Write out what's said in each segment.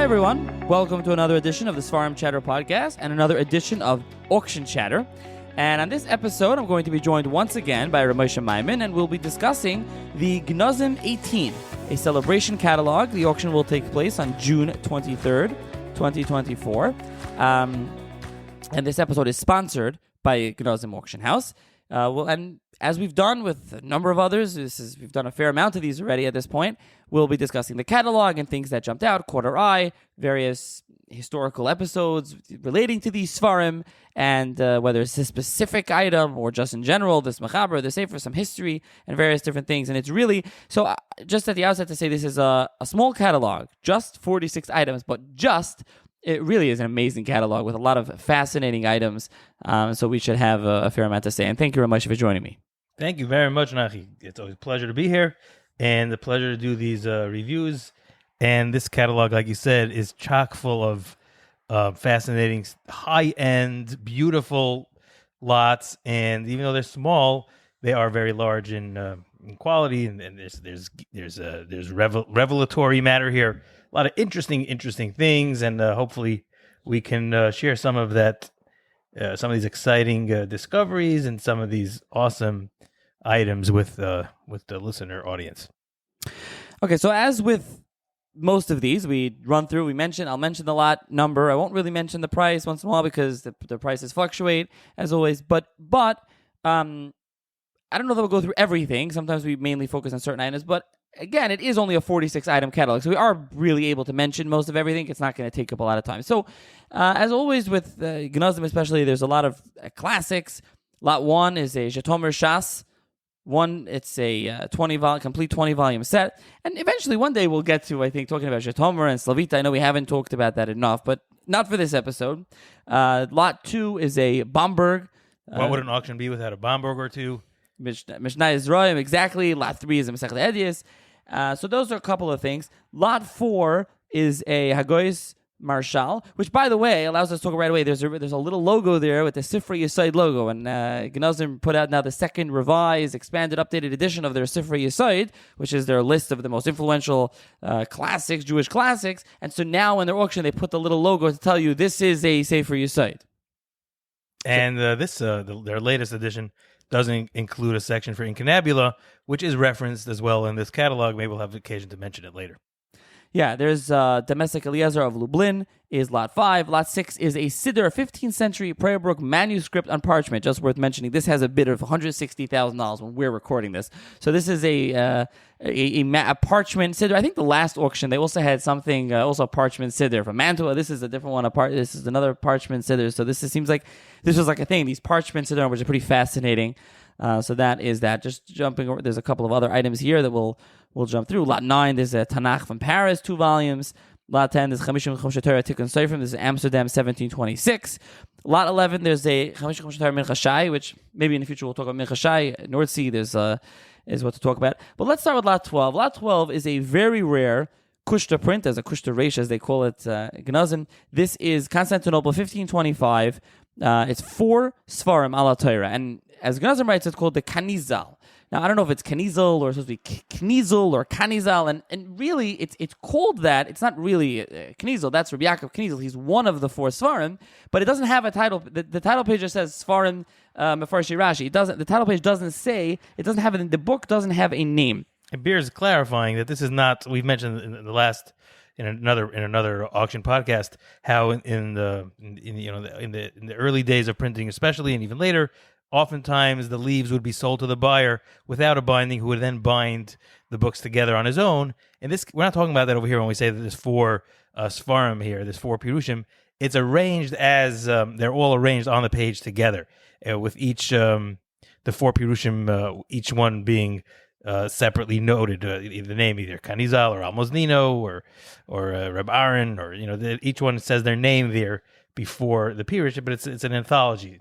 Hi everyone, welcome to another edition of the AuctionChatter podcast and another edition of AuctionChatter. And on this episode, I'm going to be joined once again by Moshe Maimon, and we'll be discussing the Genazym 18, a celebration catalog. The auction will take place on June 23rd, 2024. And this episode is sponsored by Genazym Auction House. And as we've done with a number of others, we've done a fair amount of these already at this point. We'll be discussing the catalog and things that jumped out, Quarter Eye, various historical episodes relating to these Sfarim, and whether it's a specific item or just in general, this Mechaber, the Sefer, some history, and various different things. And it's really, so just at the outset to say this is a small catalog, just 46 items, but it really is an amazing catalog with a lot of fascinating items. So we should have a fair amount to say. And thank you very much for joining me. Thank you very much, Nachi. It's always a pleasure to be here and a pleasure to do these reviews. And this catalog, like you said, is chock full of fascinating, high-end, beautiful lots. And even though they're small, they are very large in quality. And there's revelatory matter here. A lot of interesting things, and hopefully we can share some of that, some of these exciting discoveries and some of these awesome items with the listener audience. Okay, so as with most of these, we run through. I'll mention the lot number. I won't really mention the price once in a while because the prices fluctuate as always. But I don't know that we'll go through everything. Sometimes we mainly focus on certain items, but again, it is only a 46-item catalog, so we are really able to mention most of everything. It's not going to take up a lot of time. So, as always with Genazym especially, there's a lot of classics. Lot 1 is a Zhetomer Shas. It's a complete 20-volume set. And eventually, one day, we'll get to, I think, talking about Zhetomer and Slavita. I know we haven't talked about that enough, but not for this episode. Lot 2 is a Bomberg. What would an auction be without a Bomberg or two? Mishnah Yisrael, exactly. Lot 3 is a Masechet Edius. So those are a couple of things. Lot 4 is a Hagoyis Marshal, which, by the way, allows us to talk right away. There's a little logo there with the Sifrei Yesod logo, and Genazym put out now the second revised, expanded, updated edition of their Sifrei Yesod, which is their list of the most influential classics, Jewish classics. And so now in their auction, they put the little logo to tell you this is a Sefer Yesod. And their latest edition doesn't include a section for incunabula, which is referenced as well in this catalog. Maybe we'll have occasion to mention it later. Yeah, there's Domestic Eliezer of Lublin is Lot 5. Lot 6 is a Siddur 15th century Prayer Book manuscript on parchment. Just worth mentioning, this has a bid of $160,000 when we're recording this. So this is a parchment Siddur. I think the last auction, they also had something, also a parchment Siddur from Mantua. This is a different one. This is another parchment Siddur. So seems like this was like a thing. These parchment Siddur, which are pretty fascinating. So that is that. Just jumping over, there's a couple of other items here that we'll jump through. Lot 9, there's a Tanakh from Paris, 2 volumes. Lot 10, there's Chamishim Chomshe Torah Tikkun Seifrim. This is Amsterdam, 1726. Lot 11, there's a Chamishim Chomshe Torah Mincha Shai, which maybe in the future we'll talk about Mincha Shai. North Sea, is what to talk about. But let's start with Lot 12. Lot 12 is a very rare Kushta print, as a Kushta Reish, as they call it, Genazym. This is Constantinople, 1525. It's 4 Sfarim ala Torah, and as Genazym writes, it's called the Kanizal. Now, I don't know if it's Kanizal or it's supposed to be Knizal or Kanizal, and really, it's called that. It's not really Knizal. That's Rabbi Yaakov Knizal. He's one of the 4 Sfarim, but it doesn't have a title. The title page just says Sfarim Mefarshi Rashi. The title page doesn't say, it doesn't have it in the book, doesn't have a name. It bears clarifying that this is not, we've mentioned in another auction podcast, how in the early days of printing especially, and even later, oftentimes the leaves would be sold to the buyer without a binding, who would then bind the books together on his own. And this, we're not talking about that over here when we say that there's 4 Sfarim here, there's 4 Pirushim. It's arranged as they're all arranged on the page together, with each the 4 Pirushim, each one being separately noted, the name either Kanizal or Almoznino or Reb Aaron, or each one says their name there before the Pirush, but it's an anthology.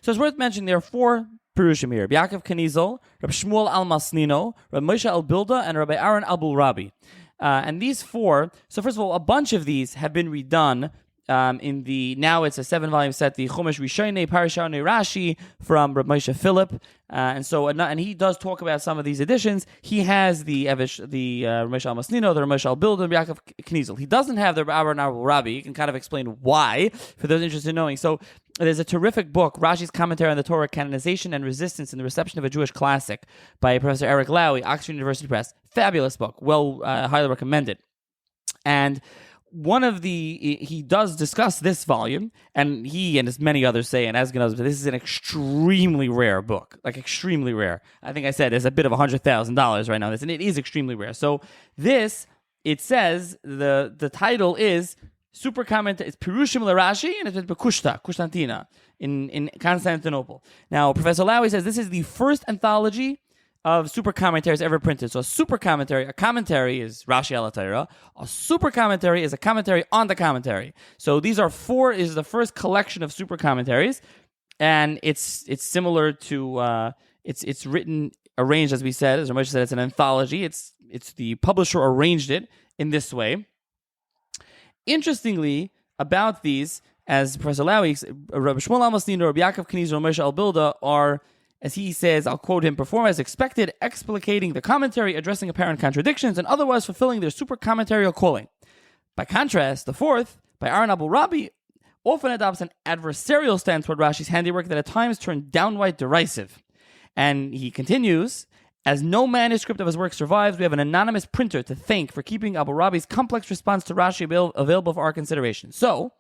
So it's worth mentioning there are 4 Pirushim here: Rabbi Yaakov Knizal, Rabbi Shmuel Almasnino, Rabbi Moshe Al-Bilda, and Rabbi Aaron Abul Rabi. And these 4, so first of all, a bunch of these have been redone Now it's a 7-volume set, the Chumash Rishonei Parashonei Rashi from Reb Moshe Philip, and he does talk about some of these editions. He has the Ramesh Al Masnino, the Ramesh Al Bilda, and Yaakov Kniezel. He doesn't have the Aron Abul Rabbi. You can kind of explain why for those interested in knowing. So there's a terrific book, Rashi's Commentary on the Torah, Canonization and Resistance in the Reception of a Jewish Classic by Professor Eric Lowy, Oxford University Press. Fabulous book, highly recommended. And he does discuss this volume, and he and as many others say, and as Genazym, this is an extremely rare book, like extremely rare. I think I said there's a bit of $100,000 right now, and it is extremely rare. So it says the title is Super Comment. It's Pirushim LaRashi, and it's Kushtantina in Constantinople. Now, Professor Lowy says this is the first anthology of super commentaries ever printed. So a commentary is Rashi al Torah. A super commentary is a commentary on the commentary. So these are is the first collection of super commentaries, and it's similar to it's written, arranged, as we said, as Moshe said, it's an anthology. It's the publisher arranged it in this way. Interestingly, about these, as Professor Lowy, Rabbi Shmuel Amasnino, Rabbi Yaakov Kniezel, Ramesh Al Bilda are, as he says, I'll quote him, perform as expected, explicating the commentary, addressing apparent contradictions, and otherwise fulfilling their super commentarial calling. By contrast, the fourth, by Aron Abul Rabbi, often adopts an adversarial stance toward Rashi's handiwork that at times turned downright derisive. And he continues, as no manuscript of his work survives, we have an anonymous printer to thank for keeping Abul Rabbi's complex response to Rashi available for our consideration. So,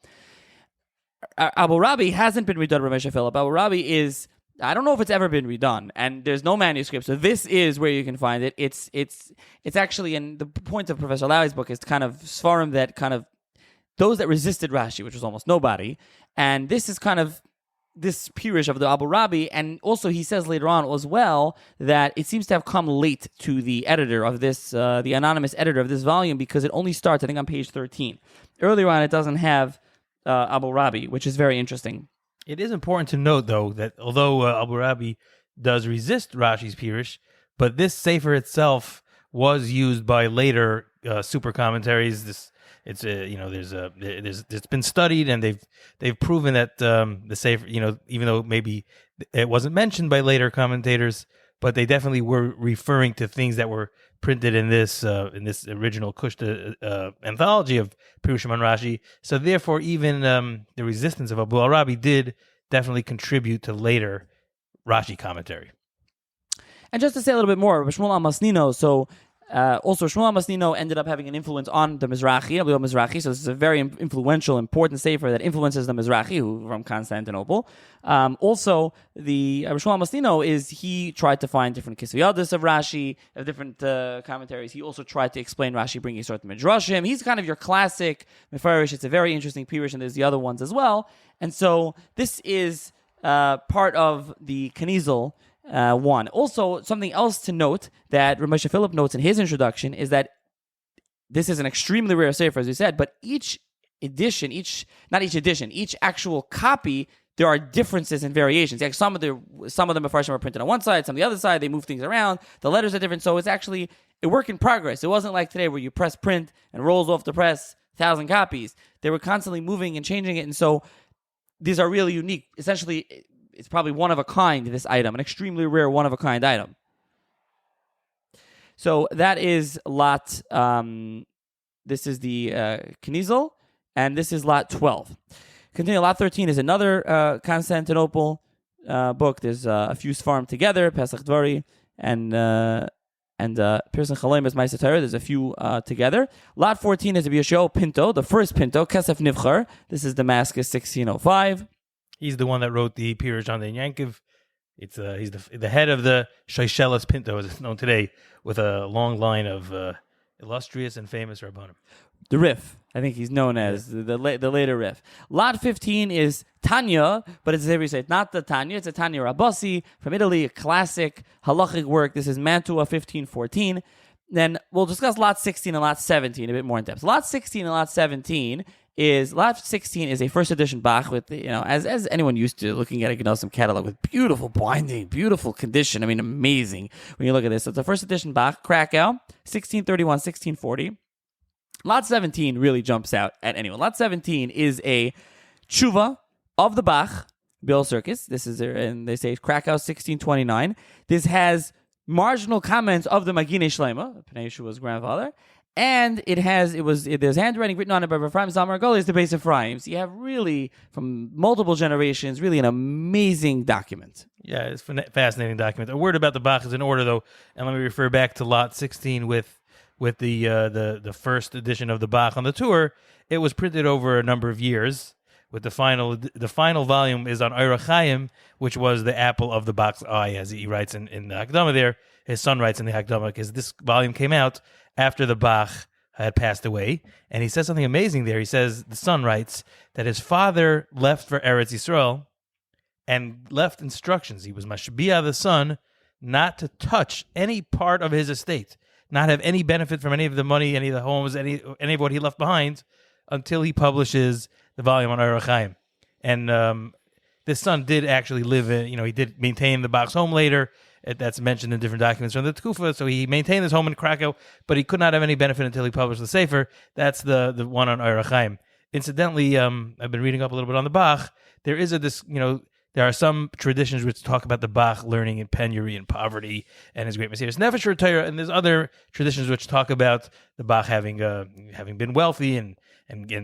Abul Rabbi hasn't been redone by Moshe Philip. Abul Rabbi is, I don't know if it's ever been redone, and there's no manuscript, so this is where you can find it. It's actually, and the point of Professor Lowy's book is kind of Sfarim that kind of, those that resisted Rashi, which was almost nobody, and this is kind of this Pirush of the Abul Rabbi, and also he says later on as well that it seems to have come late to the editor of this, the anonymous editor of this volume, because it only starts, I think, on page 13. Earlier on, it doesn't have Abul Rabbi, which is very interesting. It is important to note, though, that although Abul Rabbi does resist Rashi's Pirush, but this sefer itself was used by later super commentaries. It's been studied, and they've proven that the sefer, even though maybe it wasn't mentioned by later commentators, but they definitely were referring to things that were printed in this original Kushta anthology of Pirushim on Rashi. So therefore, even the resistance of Abul Rabbi did definitely contribute to later Rashi commentary. And just to say a little bit more, Shmuel Amasnino, so also Shmuel Amasnino ended up having an influence on the Mizrahi, so this is a very influential, important sefer that influences the Mizrahi, who from Constantinople. Also, the Shmuel Amasnino he tried to find different Kisuyadis of Rashi, of different commentaries. He also tried to explain Rashi bringing certain Midrashim. He's kind of your classic Mefarish. It's a very interesting Pirush, and there's the other ones as well. And so this is part of the Kniezel one. Also, something else to note that Moshe Philip notes in his introduction is that this is an extremely rare sefer, as we said, but each actual copy, there are differences and variations. Like some of the Mefarshim are printed on one side, some on the other side, they move things around, the letters are different, so it's actually a work in progress. It wasn't like today where you press print and rolls off the press 1,000 copies. They were constantly moving and changing it, and so these are really unique. Essentially, it's probably one of a kind, this item, an extremely rare one of a kind item. So that is lot, this is the Kniezel, and this is lot 12. Continue, lot 13 is another Constantinople book. There's a few Sfarim together, Pesach Dvari, and Pearson Chaloim is Ma'aseh Torah. There's a few together. Lot 14 is Rabbi Yeshua Pinto, the first Pinto, Kesef Nivchar. This is Damascus 1605. He's the one that wrote the Pirush on the Yankiv. He's the head of the Shoishelas Pinto, as it's known today, with a long line of illustrious and famous Rabbanim. The Rif, I think he's known as the later Rif. Lot 15 is Tanya, but it's as we say, it's not the Tanya, it's a Tanya Rabbasi from Italy, a classic halachic work. This is Mantua 1514. Then we'll discuss Lot 16 and Lot 17 a bit more in depth. Lot 16 and Lot 17 is a first edition Bach with, as anyone used to, looking at a Genazym catalog with beautiful binding, beautiful condition. I mean, amazing when you look at this. So it's a first edition Bach, Krakow, 1631, 1640. Lot 17 really jumps out at anyone. Lot 17 is a tshuva of the Bach, Bill Circus. This is, and they say Krakow 1629. This has marginal comments of the Magine Shlema, Pnei Yeshua's grandfather, and there's handwriting written on it by Ephraim Zal Margolius, the base of Ephraim. So you have really, from multiple generations, really an amazing document. Yeah, it's a fascinating document. A word about the Bach is in order, though, and let me refer back to Lot 16 with the first edition of the Bach on the tour. It was printed over a number of years. With the final volume is on Eira Chaim, which was the apple of the Bach's eye, as he writes in the Hakdama there. His son writes in the Hakdama, because this volume came out after the Bach had passed away. And he says something amazing there. He says, the son writes, that his father left for Eretz Yisrael and left instructions. He was Mashbiah, the son, not to touch any part of his estate, not have any benefit from any of the money, any of the homes, any of what he left behind, until he publishes the volume on Eira Chaim. And this son did actually live in, he did maintain the Bach's home later. That's mentioned in different documents from the Tkufa. So he maintained his home in Krakow, but he could not have any benefit until he published the Sefer. That's the one on Eira Chaim. Incidentally, I've been reading up a little bit on the Bach. There is there are some traditions which talk about the Bach learning in penury and poverty and his great Messias Nefesh Torah, and there's other traditions which talk about the Bach having been wealthy and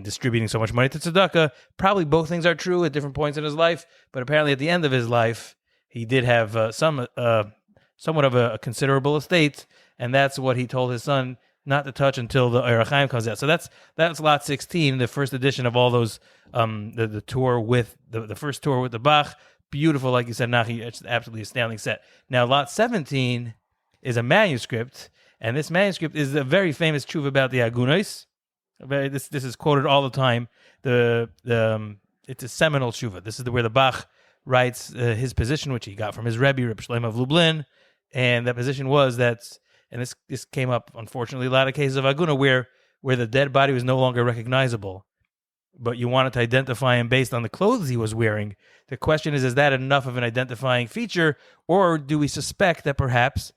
distributing so much money to tzedakah. Probably both things are true at different points in his life, but apparently at the end of his life, he did have somewhat of a considerable estate, and that's what he told his son not to touch until the Eira Chaim comes out. So that's Lot 16, the first edition of all those, the tour with the first tour with the Bach. Beautiful, like you said, Nachi. It's an absolutely astounding set. Now, Lot 17 is a manuscript, and this manuscript is a very famous tshuva about the Agunos. This is quoted all the time. It's a seminal tshuva. This is where the Bach writes his position, which he got from his Rebbe, Reb Shlomo of Lublin, and that position was that, and this came up, unfortunately, a lot of cases of Aguna where the dead body was no longer recognizable, but you wanted to identify him based on the clothes he was wearing. The question is that enough of an identifying feature, or do we suspect that perhaps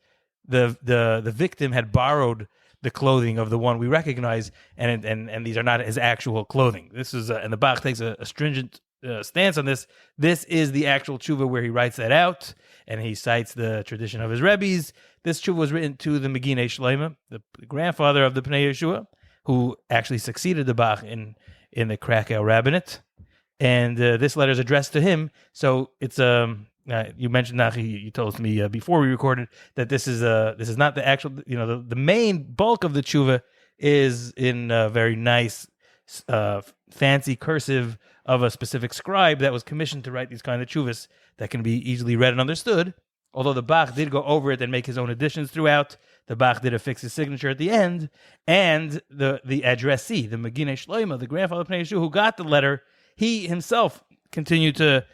the victim had borrowed the clothing of the one we recognize, and these are not his actual clothing? This is and the Bach takes a stringent stance on this. This is the actual tshuva where he writes that out, and he cites the tradition of his Rebbe's. This tshuva was written to the Magine Shlema, the grandfather of the Pnei Yeshua, who actually succeeded the Bach in the Krakow rabbinate, and this letter is addressed to him. So it's you mentioned, Nachi, you told me before we recorded that this is not the actual, the main bulk of the tshuva is in a very nice, fancy cursive of a specific scribe that was commissioned to write these kind of tshuvas that can be easily read and understood. Although the Bach did go over it and make his own additions throughout, the Bach did affix his signature at the end, and the addressee, the Magine Shlema, the grandfather of Pnei Yeshua, who got the letter, he himself continued to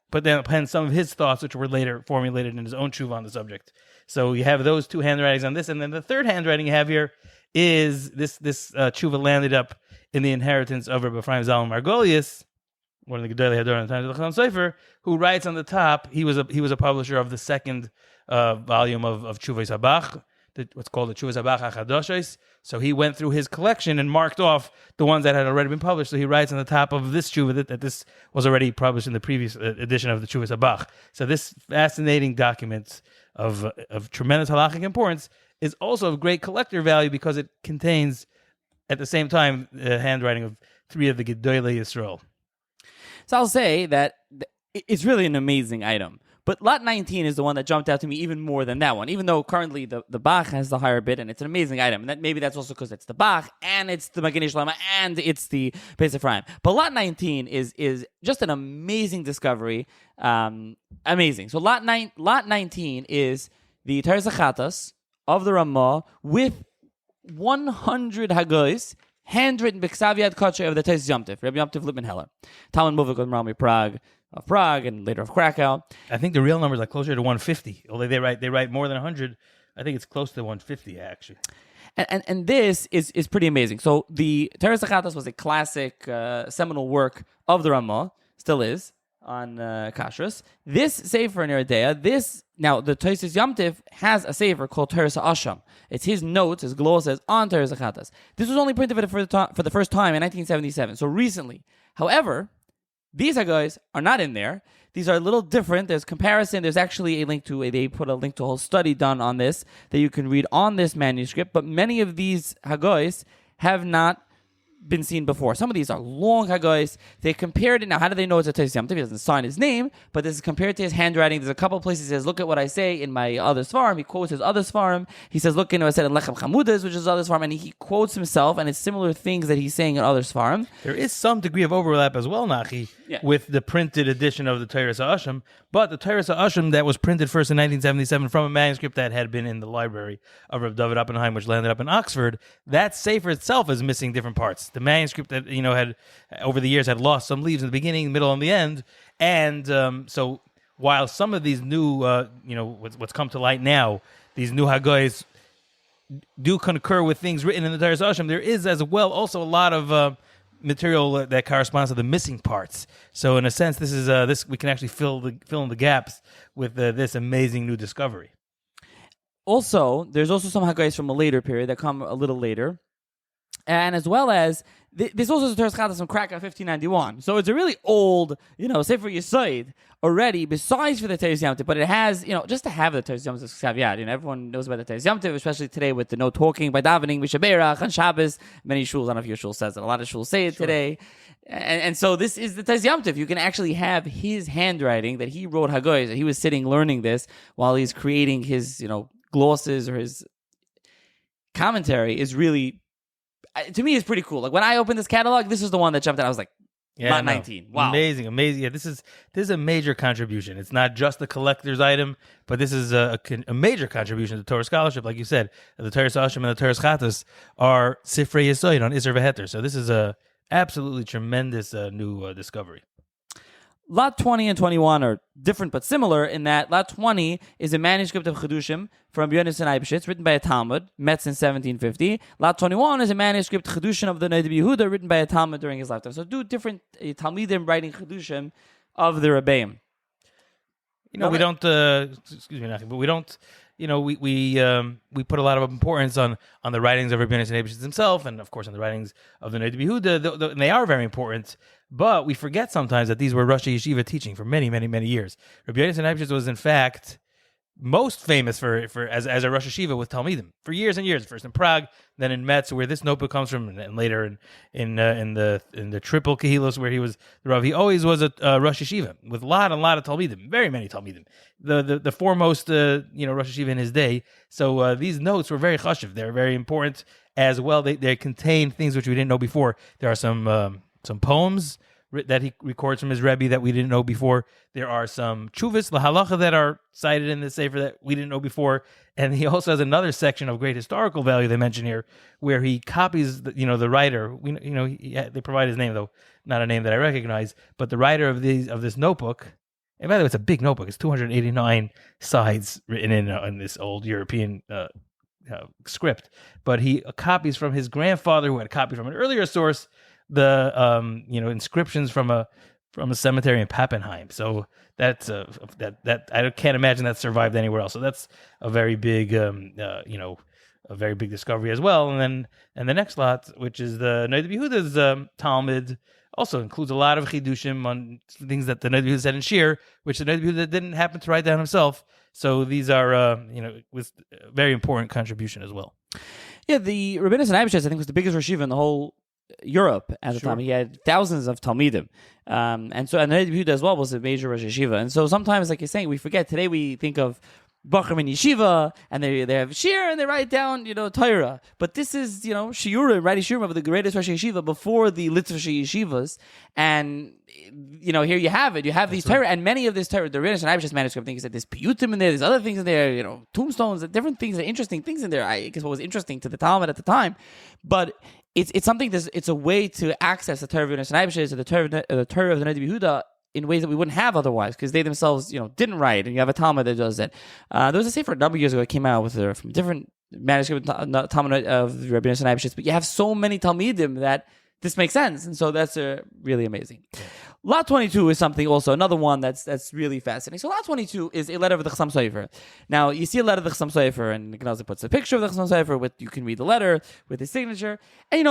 put down pen some of his thoughts, which were later formulated in his own tshuva on the subject. So you have those two handwritings on this, and then the third handwriting you have here is this tshuva landed up in the inheritance of Rabbi Ephraim Zal Margolius, one of the Gedolei Hador in the time of the Chazon Sofer, who writes on the top. He was a publisher of the second volume of Tshuvos HaBach, what's called the Tshuvos HaBach HaChadoshos. So he went through his collection and marked off the ones that had already been published. So he writes on the top of this tshuva that this was already published in the previous edition of the Tshuvos HaBach. So this fascinating document of tremendous halachic importance is also of great collector value because it contains, at the same time, the handwriting of three of the Gedolei Yisrael. So I'll say that it's really an amazing item. But Lot 19 is the one that jumped out to me even more than that one, even though currently the Bach has the higher bid, and it's an amazing item. And maybe that's also because it's the Bach, and it's the Magine Shlema, and it's the Beis Ephraim. But Lot 19 is just an amazing discovery. Amazing. So Lot 19 is the Teres Achatas of the Ramah with 100 Hagois, handwritten B'Ksav Yad Kodshe of the Teis Yomtiv, Rabbi Yomtiv Lippman Heller, Talmud Muvik of Rami of Prague, and later of Krakow. I think the real number is like closer to 150. Although they write more than 100. I think it's close to 150 actually. And this is pretty amazing. So the Teres Achatas was a classic seminal work of the Ramah, still is. Kashrus. This sefer in Yeridea, now the Tosfos Yom Tif has a sefer called Teres Asham. It's his notes, his glosses on Teres Chatas. This was only printed for the first time in 1977, so recently. However, these guys are not in there. These are a little different. There's comparison. There's actually a link to they put a link to a whole study done on this that you can read on this manuscript. But many of these Haggais have not been seen before. Some of these are long Haggais. They compared it. Now, how do they know it's a Tosfos Yom Tif? He doesn't sign his name, but this is compared to his handwriting. There's a couple of places he says, look at what I say in my other Svarim. He quotes his other Svarim. He says, look, I said in Lechem Chamudas, which is other Svarim, and he quotes himself, and it's similar things that he's saying in other Svarim. There is some degree of overlap as well, Nachi, with the printed edition of the Teres Asham, but the Teres Asham that was printed first in 1977 from a manuscript that had been in the library of Rav David Oppenheim, which landed up in Oxford, that sefer itself is missing different parts. The manuscript that had over the years had lost some leaves in the beginning, middle, and the end, and so while some of these new, what's come to light now, these new Haggais do concur with things written in the Teres Asham, there is as well also a lot of material that corresponds to the missing parts. So in a sense, this is this we can actually fill in the gaps with this amazing new discovery. Also, there's also some Haggais from a later period that come a little later. And as well as, this also is a Teres Chatas from Krakow 1591. So it's a really old, Sefer Yesod already, besides for the Teres Yom Tif, but it has, just to have the Teres Yom Tif caveat. Everyone knows about the Teres Yom Tif, especially today with the no talking by davening, Mishaberach, on Shabbos. Many shuls, I don't know if your shul says it, a lot of shuls say it today. And so this is the Teres Yom Tif. You can actually have his handwriting that he wrote Haggais, that he was sitting learning this while he's creating his, glosses or his commentary is really, to me, it's pretty cool. Like when I opened this catalog, this is the one that jumped out. I was like, lot 19. Wow. Amazing. Yeah, this is a major contribution. It's not just a collector's item, but this is a major contribution to Torah scholarship. Like you said, the Teres Asham and the Teres Chatas are Sifrei Yesod on Isser V'Heter. So this is a absolutely tremendous new discovery. Lot 20 and 21 are different but similar in that Lot 20 is a manuscript of Chedushim from Genazym Eibeshitz, written by a Talmud, Metz in 1750. Lot 21 is a manuscript Chedushim of the Noda B'Yehuda, written by a Talmud during his lifetime. So two different Talmidim writing Chedushim of the Rebbeim. We don't, excuse me, Nachum, but we don't, we put a lot of importance on the writings of Rabbi Genazym Eibeshitz himself, and of course on the writings of the Noda B'Yehuda, and they are very important. But we forget sometimes that these were Rosh Yeshiva teaching for many, many, many years. Rabbi Genazym Eibeshitz was in fact most famous for as a Rosh Yeshiva with Talmidim for years and years. First in Prague, then in Metz, where this notebook comes from, and later in the triple Kehilos where he was the Rav. He always was a Rosh Yeshiva with a lot of Talmidim, very many Talmidim. The foremost Rosh Yeshiva in his day. So these notes were very chashuv. They're very important as well. They contain things which we didn't know before. There are some poems that he records from his Rebbe that we didn't know before. There are some chuvas, lahalacha, that are cited in the sefer that we didn't know before. And he also has another section of great historical value they mention here, where he copies the writer. They provide his name, though not a name that I recognize, but the writer of this notebook. And by the way, it's a big notebook. It's 289 sides written in this old European script. But he copies from his grandfather, who had copied from an earlier source, the inscriptions from a cemetery in Pappenheim. So that's that I can't imagine that survived anywhere else. So that's a very big a very big discovery as well. And the next lot, which is the Noda B'Yehuda's Talmud, also includes a lot of chidushim on things that the Noda B'Yehuda said in Shir, which the Noda B'Yehuda didn't happen to write down himself. So these are with a very important contribution as well. Yeah, the Rabbi Genazym Eibeshitz, I think, was the biggest yeshiva in the whole Europe at the time. He had thousands of Talmidim. And the Noda B'Yehuda as well was a major Rosh Yeshiva. And so sometimes, like you're saying, we forget. Today we think of Bachrim in Yeshiva, and they have Shir, and they write down, Torah. But this is, Shiurim, writing Shiurim of the greatest Rosh Yeshiva before the Litvish Yeshivas. And, here you have it. You have these Torah, and many of this Torah, the Rebbeinu Eibeshitz manuscript, I think, is that there's piyutim in there, there's other things in there, tombstones, different things, interesting things in there. I guess what was interesting to the Talmud at the time. But it's something it's a way to access the Torah of Rebbeinu Eibeshitz or the Torah of the Noda B'Yehuda in ways that we wouldn't have otherwise, because they themselves, didn't write, and you have a Talmud that does it. There was a sefer a number of years ago that came out with from different manuscript Talmud of Rabbi Genazym Eibeshitz, but you have so many Talmidim that this makes sense. And so that's really amazing. Lot 22 is something also, another one that's really fascinating. So Lot 22 is a letter of the Chassam Sofer. Now, you see a letter of the Chassam Sofer, and Genazym puts a picture of the Chassam Sofer, you can read the letter with his signature. And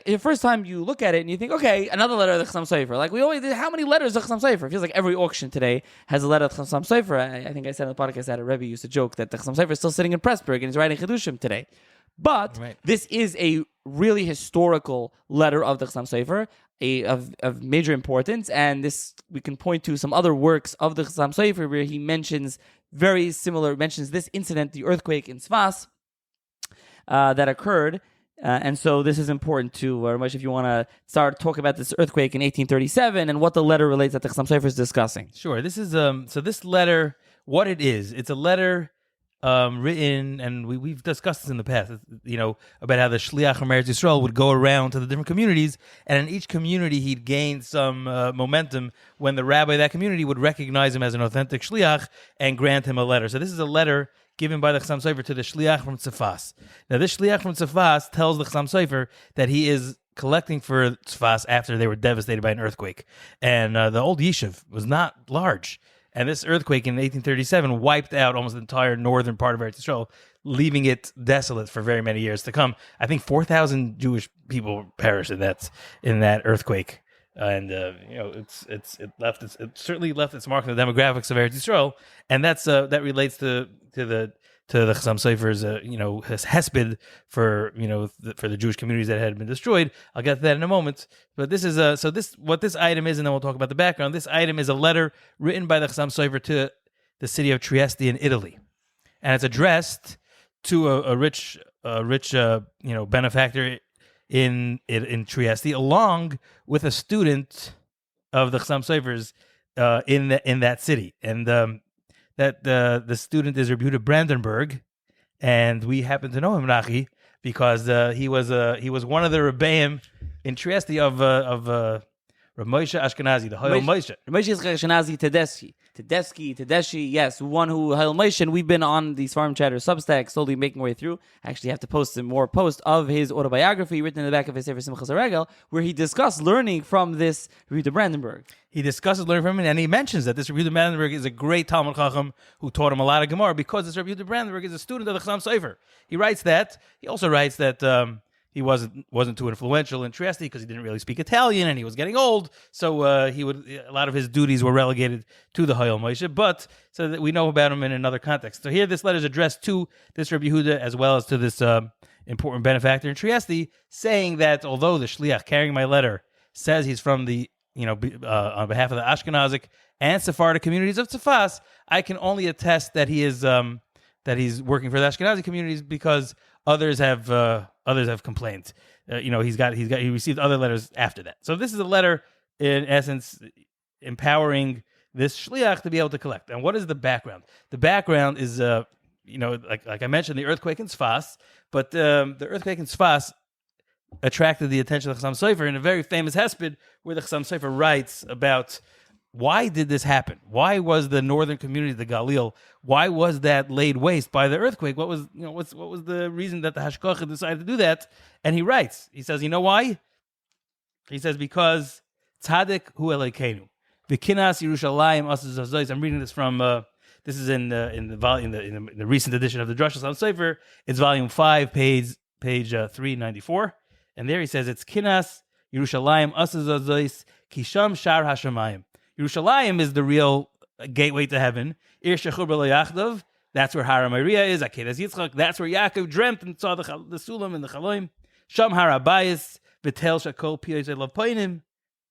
the first time you look at it and you think, okay, another letter of the Chassam Sofer. Like we always did, how many letters of the Chassam Sofer? It feels like every auction today has a letter of the Chassam Sofer. I think I said in the podcast that a Rebbe used to joke that the Chassam Sofer is still sitting in Pressburg and he's writing Chidushim today. But this is a really historical letter of the Chassam Sofer, of major importance, and this we can point to some other works of the Chassam Sofer where he mentions this incident, the earthquake in Tzfas that occurred, and so this is important to Moshe, if you want to start talking about this earthquake in 1837 and what the letter relates that the Chassam Sofer is discussing. Sure. This is so this letter, what it is, it's a letter written, and we've discussed this in the past, about how the Shliach from Eretz Yisrael would go around to the different communities, and in each community he'd gain some momentum when the rabbi of that community would recognize him as an authentic Shliach and grant him a letter. So this is a letter given by the Chassam Sofer to the Shliach from Tzfas. Now this Shliach from Tzfas tells the Chassam Sofer that he is collecting for Tzfas after they were devastated by an earthquake. And the old yeshiv was not large. And this earthquake in 1837 wiped out almost the entire northern part of Eretz Yisrael, leaving it desolate for very many years to come. I think 4,000 Jewish people perished in that earthquake, and it certainly left its mark on the demographics of Eretz Yisrael, and that relates to the Chassam Sofer's his hesped for the Jewish communities that had been destroyed. I'll get to that in a moment. But this is what this item is, and then we'll talk about the background. This item is a letter written by the Chassam Sofer to the city of Trieste in Italy, and it's addressed to a rich benefactor in Trieste, along with a student of the Chassam Sofer's in that city, and that the student is Rebuta Brandenburg, and we happen to know him, Nachi, because he was one of the Rebbeim in Trieste of Rav Moshe Ashkenazi, the Hayil Moshe. Moshe Ashkenazi Tedeschi, yes, one who Hayil Moshe, and we've been on the AuctionChatter Substack, slowly making our way through. Actually, have to post some more posts of his autobiography written in the back of his Sefer Simchas HaRegel, where he discussed learning from this Rebuta Brandenburg. He discusses learning from him, and he mentions that this Rebuta Brandenburg is a great Talmud Chacham who taught him a lot of Gemara, because this Rebuta Brandenburg is a student of the Chassam Sofer. He writes that. He also writes that he wasn't too influential in Trieste because he didn't really speak Italian and he was getting old. So a lot of his duties were relegated to the Hayil Moshe. But so that we know about him in another context. So here, this letter is addressed to this Rabbi Yehuda as well as to this important benefactor in Trieste, saying that although the shliach carrying my letter says he's from the on behalf of the Ashkenazic and Sephardic communities of Tzfas, I can only attest that he is that he's working for the Ashkenazi communities because others have complained. He received other letters after that. So this is a letter, in essence, empowering this shliach to be able to collect. And what is the background? The background is, like I mentioned, the earthquake in Tzfas. But the earthquake in Tzfas attracted the attention of the Chassam Sofer in a very famous hesped, where the Chassam Sofer writes about why did this happen? Why was the northern community, the Galil, why was that laid waste by the earthquake? What was the reason that the Hashgacha decided to do that? And he writes, he says, you know why? He says, because Tzaddik hu Elokeinu, v'kinas Yerushalayim asuz hazois. I'm reading this from this is in the recent edition of the Drush Chassam Sofer. It's volume 5, page 394, and there he says it's kinas Yerushalayim asuz hazois kisham shar hashamayim. Yerushalayim is the real gateway to heaven. Ir shechur b'lo yachdav, that's where Hara Maria is. Akedas Yitzchak, that's where Yaakov dreamt and saw the Sulam and the Chaloim. Sham Hara Bayis, v'tel shakol piyos elav poinim,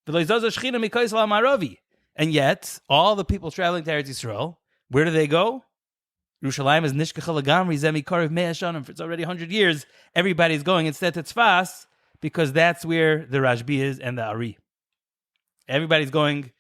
v'lo yizaza shechina mikois la maravi. And yet, all the people traveling to Eretz Yisrael, where do they go? Yerushalayim is nishkacha lagamri zemi karev mei hashanim. For it's already 100 years, everybody's going instead to Tzfas, because that's where the Rashbi is and the Ari. Everybody's going.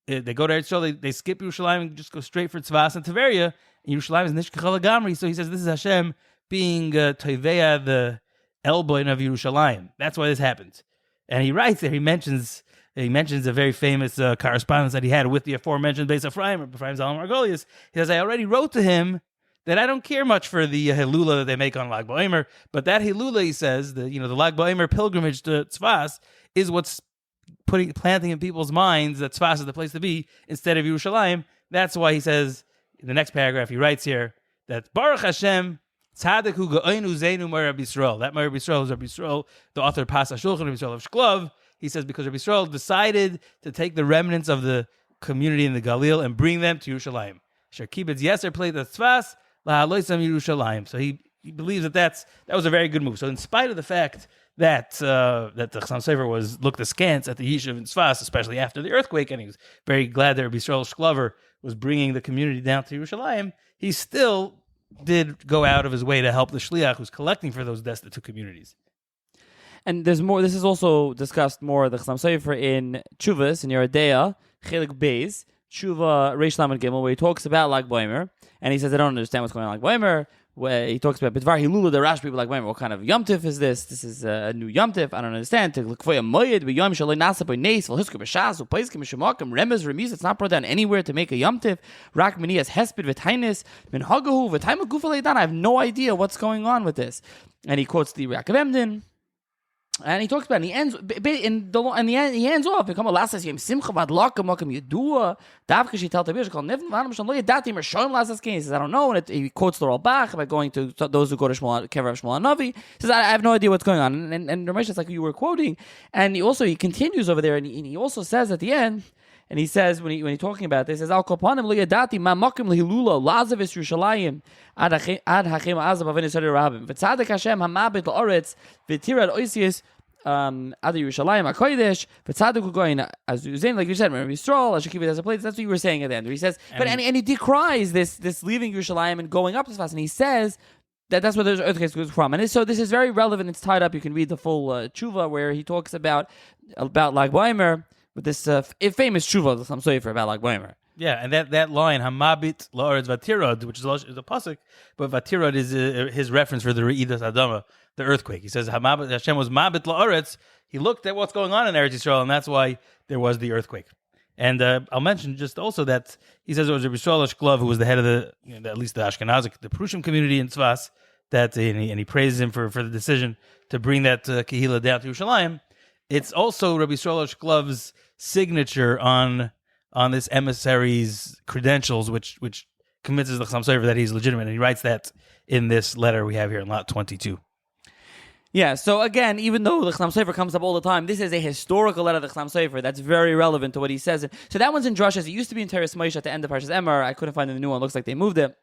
They go to Eretz Yisrael, they skip Yerushalayim and just go straight for Tzfas and Tiberia. And Yerushalayim is Nishkachal Gamri. So he says this is Hashem being Toiveya, the Elboin of Yerushalayim. That's why this happened. And he writes there, he mentions a very famous correspondence that he had with the aforementioned Beis Ephraim, or Ephraim Zalman Margolius. He says, I already wrote to him that I don't care much for the Hilula that they make on Lag BaOmer, but that Hilula, he says, the Lag BaOmer pilgrimage to Tzfas is what's planting in people's minds that Tzfas is the place to be instead of Yerushalayim. That's why he says in the next paragraph, he writes here that Baruch Hashem, Tzadik hu ga'oinu zeinu Mar Rabbi Yisrael. That Mar Rabbi Yisrael is Rabbi Yisrael, the author of Pas HaShulchan, Rabbi Yisrael of Shklov. He says because Rabbi Yisrael decided to take the remnants of the community in the Galil and bring them to Yerushalayim. Shekibetz Yeser played the Tzfas, lahaloisam Yerushalayim. So he believes that was a very good move. So in spite of the fact that the Chassam Sofer was looked askance at the Yishuv in Tzfas, especially after the earthquake, and he was very glad that Rabbi Yisrael Shklover was bringing the community down to Yerushalayim, he still did go out of his way to help the Shliach who's collecting for those destitute communities. And there's more. This is also discussed more, the Chassam Sofer, in Chuvas, in Yeridea, Chelik Beis, Tshuva Reish Lamed Gimel, where he talks about Lag Boimer, and he says, I don't understand what's going on Lag Boimer, where he talks about Bidvar Hilula, the Rash people like, wait, what kind of Yom Tif is this? This is a new Yom Tif. I don't understand. To look for a Moyed, be Yom Shaloi Nasa by Nes, Val Hisker B'Shas, Upaiskim Shemakim, Remez Remiz. It's not brought down anywhere to make a Yom Tif. Rak Minias Hesped V'Tainis, Min Hagahu V'Taima Gufa Leidan. I have no idea what's going on with this. And he quotes the Rak of Emden. And he talks about, and he ends he ends off. Become a last yem simcha vad laka makam yedua. Davka she tell Tabish called nevin vanam shalom yedati mer shoyim last game. He says I don't know, and he quotes the Ralbach by going to those who go to Kever Shmuel Navi. He says I have no idea what's going on, and Ramesh is like you were quoting, and he continues over there, and he also says at the end. And he says when he's talking about this, he says Al Kopanim lo yadati ma makim lehilula lazavis Yerushalayim ad hachem azab avin yisrael rabim v'tzadik Hashem hamabit la'oretz v'tirad oisius ad Yerushalayim hakodesh v'tzadik ugoyin as uzain, like you said, Rabbi Yisrael I should keep it as a place. That's what you were saying at the end. Where he says, and he decries this leaving Yerushalayim and going up this fast, and he says that's where those earthquakes goes from. And so this is very relevant. It's tied up. You can read the full tshuva where he talks about Lag Boimer. With this famous tshuva, some sofer about Lag Boimer. Yeah, and that line Hamabit La'aretz Vatirad, which is a pasuk, but Vatirad is his reference for the Re'idas Adama, the earthquake. He says Hamabit Hashem was Mabit La'aretz. He looked at what's going on in Eretz Yisrael, and that's why there was the earthquake. And I'll mention just also that he says it was Rabbi Yisrael Shklov who was the head of at least the Ashkenazic, the Prushim community in Tzfas, and he praises him for the decision to bring that Kehila down to Yerushalayim. It's also Rabbi Yisrael Shklov's signature on this emissary's credentials, which convinces the Chassam Sofer that he's legitimate, and he writes that in this letter we have here in lot 22. Yeah, so again, even though the Chassam Sofer comes up all the time, this is a historical letter of the Chassam Sofer that's very relevant to what he says. So that one's in Drushes. It used to be in Teres Moshe at the end of Parshas Emor. I couldn't find the new one. It looks like they moved it.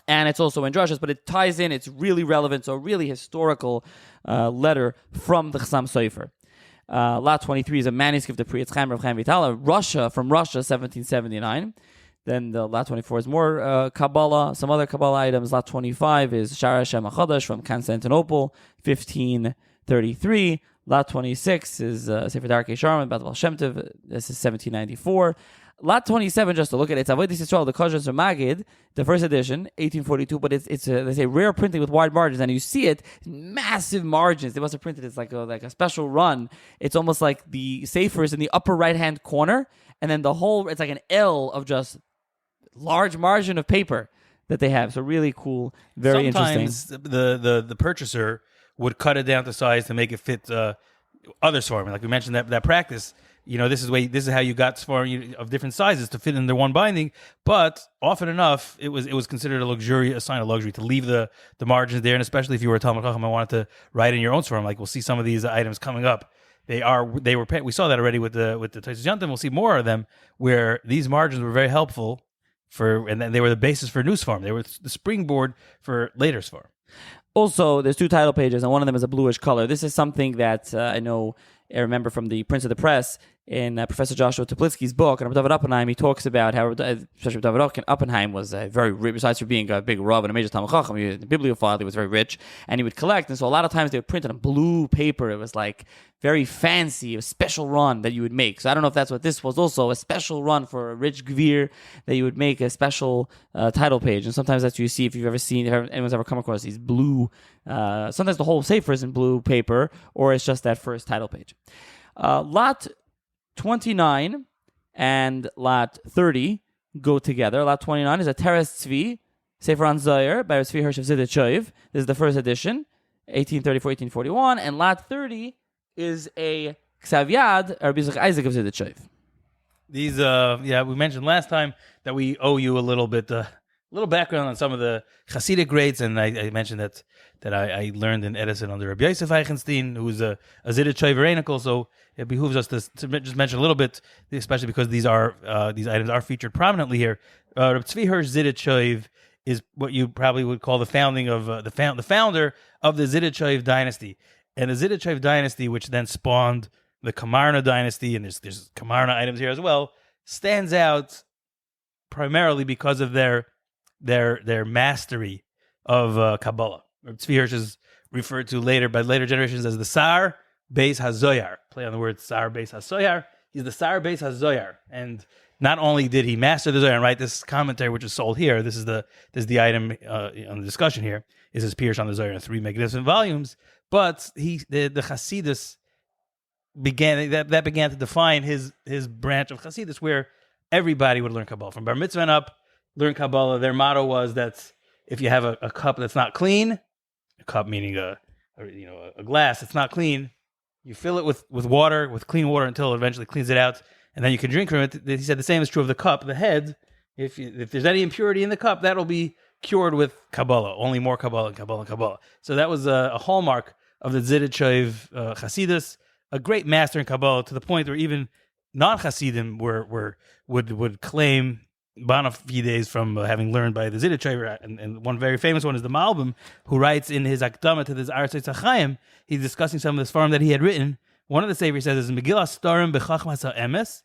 And it's also in Drushes, but it ties in. It's really relevant. So a really historical letter from the Chassam Sofer. Lot 23 is a manuscript of Pri Yitzchaim Rav Chaim Vital, from Russia, 1779. Then the Lot 24 is more Kabbalah, some other Kabbalah items. Lot 25 is Shar Hashem HaChadash from Constantinople, 1533. Lot 26 is Sefer Darkei Sharman, Bat Baal Shem Tov. This is 1794. Lot 27, just to look at it, it's Avodas Yisrael, the Koshas Magid, the first edition, 1842, but it's they say rare printing with wide margins, and you see it, massive margins. They must have printed it's like a special run. It's almost like the Sefer is in the upper right-hand corner, and then the whole, it's like an L of just large margin of paper that they have. So really cool, very interesting. Sometimes the purchaser would cut it down to size to make it fit other Sfarim. Like we mentioned that practice. This is how you got Sfarim of different sizes to fit in their one binding. But often enough, it was considered a sign of luxury to leave the margins there, and especially if you were a Talmud Chacham and wanted to write in your own Sfarim. Like we'll see some of these items coming up. We saw that already with the Tosfos Yantam. We'll see more of them where these margins were very helpful and then they were the basis for new Sfarim. They were the springboard for later Sfarim. Also, there's two title pages, and one of them is a bluish color. This is something that I remember from the Prince of the Press in Professor Joshua Teplitsky's book, and David Oppenheim, he talks about how, especially David Oppenheim was very rich, besides for being a big Rav and a major Talmud Chacham, he was a bibliophile, he was very rich, and he would collect, and so a lot of times they would print on blue paper. It was like very fancy, a special run that you would make. So I don't know if that's what this was, also a special run for a rich Gvir, that you would make a special title page, and sometimes that's what you see if you've ever seen, if anyone's ever come across these blue, sometimes the whole Sefer is in blue paper, or it's just that first title page. Lot 29 and Lot 30 go together. Lot 29 is a Teres Tzvi, Sefer on Zayir, by Tzvi Hirsch of Ziditshoiv. This is the first edition, 1834-1841. And Lot 30 is a Ksav Yad, Rabbi Yitzchak Isaac of Ziditchev. These, we mentioned last time that we owe you a little background on some of the Hasidic greats, and I mentioned that I learned in Edison under Rabbi Yosef Eichenstein, who's a Ziditchev Rainical, so it behooves us to just mention a little bit, especially because these items are featured prominently here. Rabbi Tzvi Hirsch Ziditchev is what you probably would call the founder of the Ziditchev dynasty, and the Ziditchev dynasty, which then spawned the Kamarna dynasty, and there's Kamarna items here as well, stands out primarily because of their mastery of Kabbalah. Tzvi Hirsch is referred to by later generations as the Sar Beis HaZoyar. Play on the word Sar Beis HaZoyar. He's the Sar Beis HaZoyar, and not only did he master the Zohar and write this commentary, which is sold here, this is the item on the discussion here, is his Pirush on the Zohar in 3 magnificent volumes, but the Hasidus began to define his branch of Hasidus, where everybody would learn Kabbalah. From Bar Mitzvah and up, learn Kabbalah. Their motto was that if you have a cup that's not clean, a cup meaning a glass that's not clean, you fill it with water, with clean water, until it eventually cleans it out, and then you can drink from it. He said the same is true of the cup, the head. If there's any impurity in the cup, that'll be cured with Kabbalah. Only more Kabbalah and Kabbalah and Kabbalah. So that was a hallmark of the Ziditchev Hasidus, a great master in Kabbalah, to the point where even non-Hasidim would claim bona fides from having learned by the Ziditchev. And one very famous one is the Malbim, who writes in his Akdama to this Aretz Tzachayim, he's discussing some of this farm that he had written. One of the Sefer says is Megillah Starim b'Chachmas HaEmes,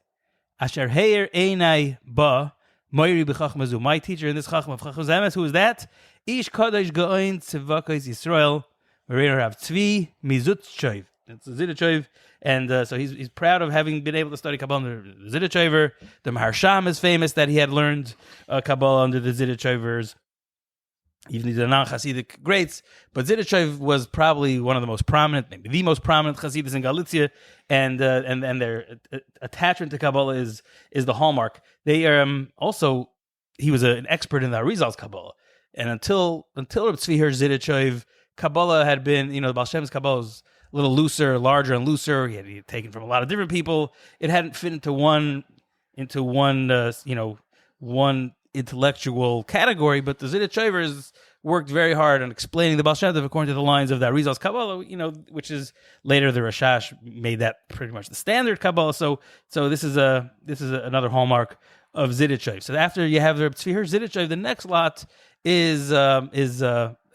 Asher Heir Einai Ba Moiri b'Chachmazu. My teacher in this Chachma of Chachmas HaEmes, who is that? Ish Kadosh Goin Tzivakos Yisrael Merein Rav Tzvi Mizutchev. It's Ziditchev, and so he's proud of having been able to study Kabbalah under the Ziditchever. The Maharsham is famous that he had learned Kabbalah under the Ziditchevers. Even these are non-Hasidic greats, but Ziditchev was probably one of the most prominent, maybe the most prominent Hasidus in Galicia, and their attachment to Kabbalah is the hallmark. They also, he was an expert in the Arizal's Kabbalah, and until Tzvi Hirsch Ziditchev, Kabbalah had been, the Baal Shem's Kabbalah was a little looser, larger and looser. He had taken from a lot of different people. It hadn't fit into one intellectual category, but the Ziditchevers worked very hard on explaining the Baal Shem Tov according to the lines of the Arizal's Kabbalah, which is later the Rashash made that pretty much the standard Kabbalah. So this is another hallmark of Ziditchev. So after you have the Tzvi Hirsch Ziditchev, the next lot is a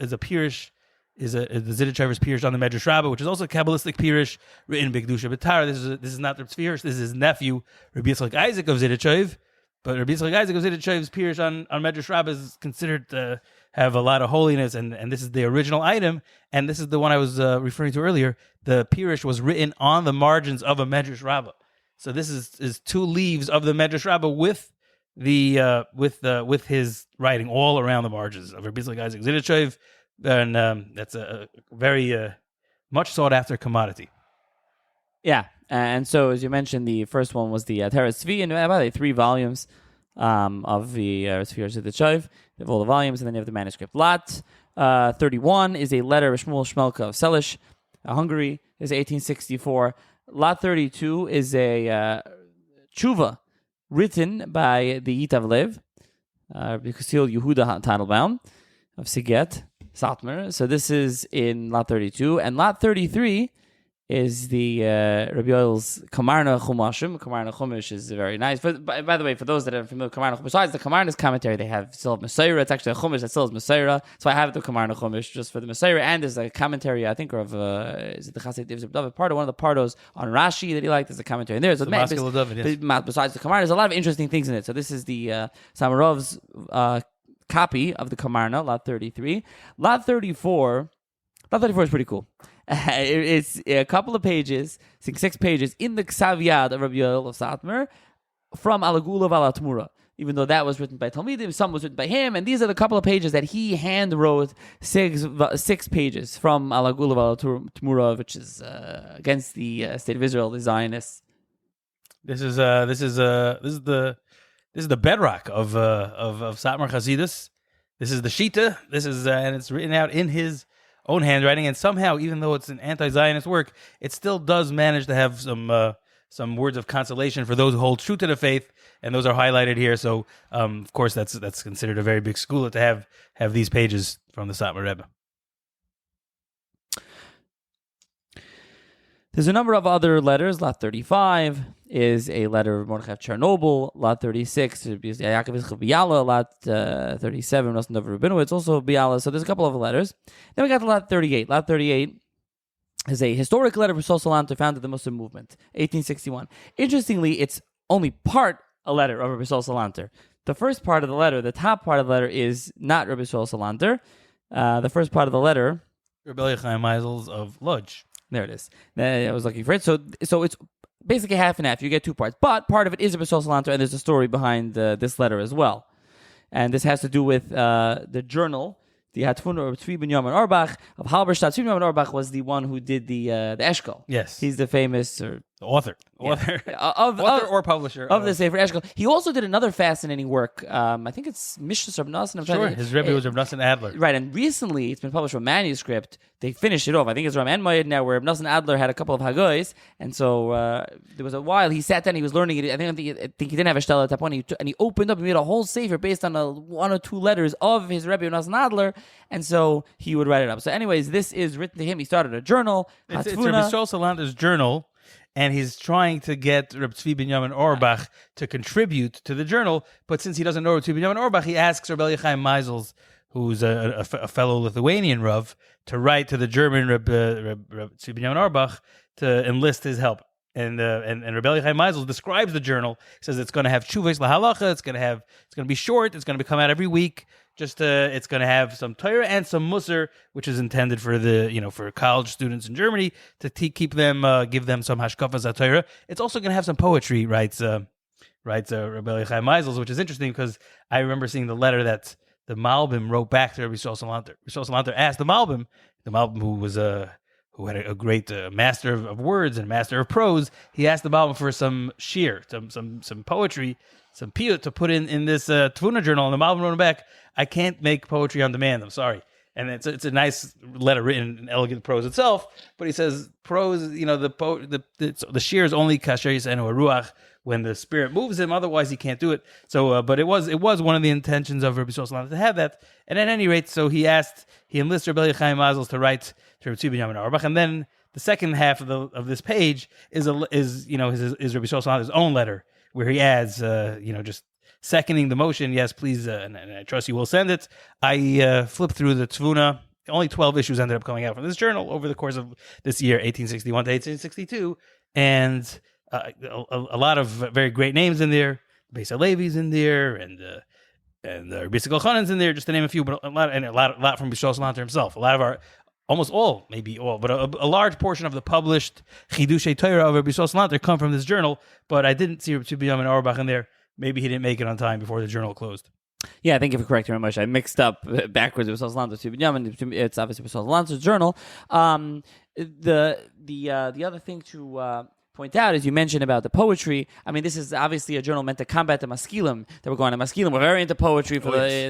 Pirush. Is the Ziditchever's Pirush on the Medrash Rabbah, which is also a Kabbalistic Pirush written B'Kedusha B'Tara. This is not the Tzvi Hirsch. This is his nephew, Rabbi Yitzchak Isaac of Ziditchev. But Rabbi Yitzchak Isaac of Ziditchev's Pirush on Medrash Rabbah is considered to have a lot of holiness, and this is the original item, and this is the one I was referring to earlier. The Pirush was written on the margins of a Medrash Rabbah. So this is 2 leaves of the Medrash Rabbah with his writing all around the margins of Rabbi Yitzchak Isaac Ziditchev. And that's a very much sought after commodity. Yeah, and so as you mentioned, the first one was the Teres Tzvi, and about 3 volumes of the Tzvi Hirsch Ziditchev. They have all the volumes, and then you have the manuscript. Lot 31 is a letter of Shmuel Shmelka of Selish, Hungary. Is 1864. Lot 32 is a tshuva written by the Yitav Lev, Kasil Yehuda Tadelbaum of Siget Satmar. So this is in Lot 32, and Lot 33 is the Rabbi Yoel's Kamarna Chumashim. Kamarna Chumash is very nice. By the way, for those that are familiar with Kamarna Chumash, besides the Kamarna's commentary, they have still have Messiah. It's actually a Chumash that still has Messiah. So I have the Kamarna Chumash just for the Messiah, and there's a commentary, I think, of is it the Chassid David Pardo, one of the Pardos on Rashi that he liked. There's a commentary in there. So besides the Kamarna, there's a lot of interesting things in it. So this is the Samarov's copy of the Kamarna, Lot 33. Lot 34 is pretty cool. It's a couple of pages, 6 pages, in the Ksav Yad of Rabbi Yoel of Satmar from Alagula Valatmura. Even though that was written by Talmidim, some was written by him, and these are the couple of pages that he hand wrote, 6 pages from Alagula Valatmura, which is against the state of Israel, the Zionists. This is the bedrock of Satmar Chassidus. This is the Shita. This is and it's written out in his own handwriting, and somehow, even though it's an anti-Zionist work, it still does manage to have some words of consolation for those who hold true to the faith, and those are highlighted here. So, of course, that's considered a very big schooler to have these pages from the Satmar Rebbe. There's a number of other letters. Lot 35 is a letter of Mordechai of Chernobyl. Lot 36 is Yaakov Yitzchak Biala. Lot 37, Nosson Dover Rabinowitz, also Biala. So there's a couple of letters. Then we got to Lot 38. Lot 38 is a historic letter of Sol Salanter, founded the Muslim movement, 1861. Interestingly, it's only part a letter of Rabbi Sol Salanter. The first part of the letter, the top part of the letter, is not Rabbi Sol Salanter. The first part of the letter, Rebbe Chaim Meisels of Lodz. There it is. I was looking for it. So it's basically half and half. You get two parts. But part of it is Rabbi Sol Salanter, and there's a story behind this letter as well. And this has to do with the journal, the Hatfun of Tzvi ben Yamin Auerbach of Halberstadt. Tzvi ben Yamin Auerbach was the one who did the Eshkol. Yes. He's the famous... Author or publisher of the Sefer Eshkol. He also did another fascinating work. I think it's Mishnas Reb Nosson. Sure, his Rebbe was Reb Nosson Adler. Right, and recently it's been published from manuscript. They finished it off. I think it's Ram and Moed now, where Reb Nosson Adler had a couple of Hagoyis, and so there was a while he sat down, he was learning it. I think he didn't have a shtel at that point, and he opened up and made a whole Sefer based on one or two letters of his Rebbe Reb Nosson Adler, and so he would write it up. So anyways, this is written to him. He started a journal. It's Rabbi Sol Salanter's journal, and he's trying to get Reb Tzvi ben Yamin Auerbach to contribute to the journal. But since he doesn't know Reb Tzvi ben Yamin Auerbach, he asks Rebbe Chaim Meisels, who's a fellow Lithuanian Rav, to write to the German Reb Tzvi ben Yamin Auerbach to enlist his help. And Rebbe Chaim Meisels describes the journal. He says it's going to have Chuvos lahalacha. It's going to be short. It's going to come out every week. It's going to have some Torah and some Musar, which is intended for for college students in Germany to give them some hashkafas at Torah. It's also going to have some poetry, writes Rebbe Chaim Meisels, which is interesting because I remember seeing the letter that the Malbim wrote back to Rabbi Sol Salanter. Rabbi Sol Salanter asked the Malbim who had a great master of words and master of prose. He asked the Malbim for some shir, some poetry, some piyut to put in this Tvuna journal, and the Malbim wrote him back, I can't make poetry on demand, I'm sorry. And it's a nice letter written in elegant prose itself, but he says prose, the shir is only kasher yisenu ruach, when the spirit moves him, otherwise he can't do it. So, but it was one of the intentions of Rabbi Sol Salanter to have that. And at any rate, so he enlists Rebbe Chaim Meisels to write to Rebbe Tzvi ben Yamin Auerbach, and then the second half of this page is Rabbi Sol Salanter's own letter, where he adds, just seconding the motion, yes, please, and I trust you will send it. I flipped through the Tvuna. Only 12 issues ended up coming out from this journal over the course of this year, 1861 to 1862, and a lot of very great names in there. Beis HaLevi's in there, and Rabbi Yisrael Chanan's in there, just to name a few, but a lot from Bishol Salanter himself. A lot of our, almost all, maybe all, but a large portion of the published Chidushay Torah of Rabbi Yisrael Salanter come from this journal, but I didn't see Rabbi Tzvi ben Yamin Auerbach in there. Maybe he didn't make it on time before the journal closed. Yeah, thank you for correcting me, Moshe. I mixed up backwards with Tzvi ben Yamin. It's obviously Tzvi ben Salanter's journal. The other thing to point out, as you mentioned about the poetry, I mean, this is obviously a journal meant to combat the maskilim that were going to maskilim. We're very into poetry,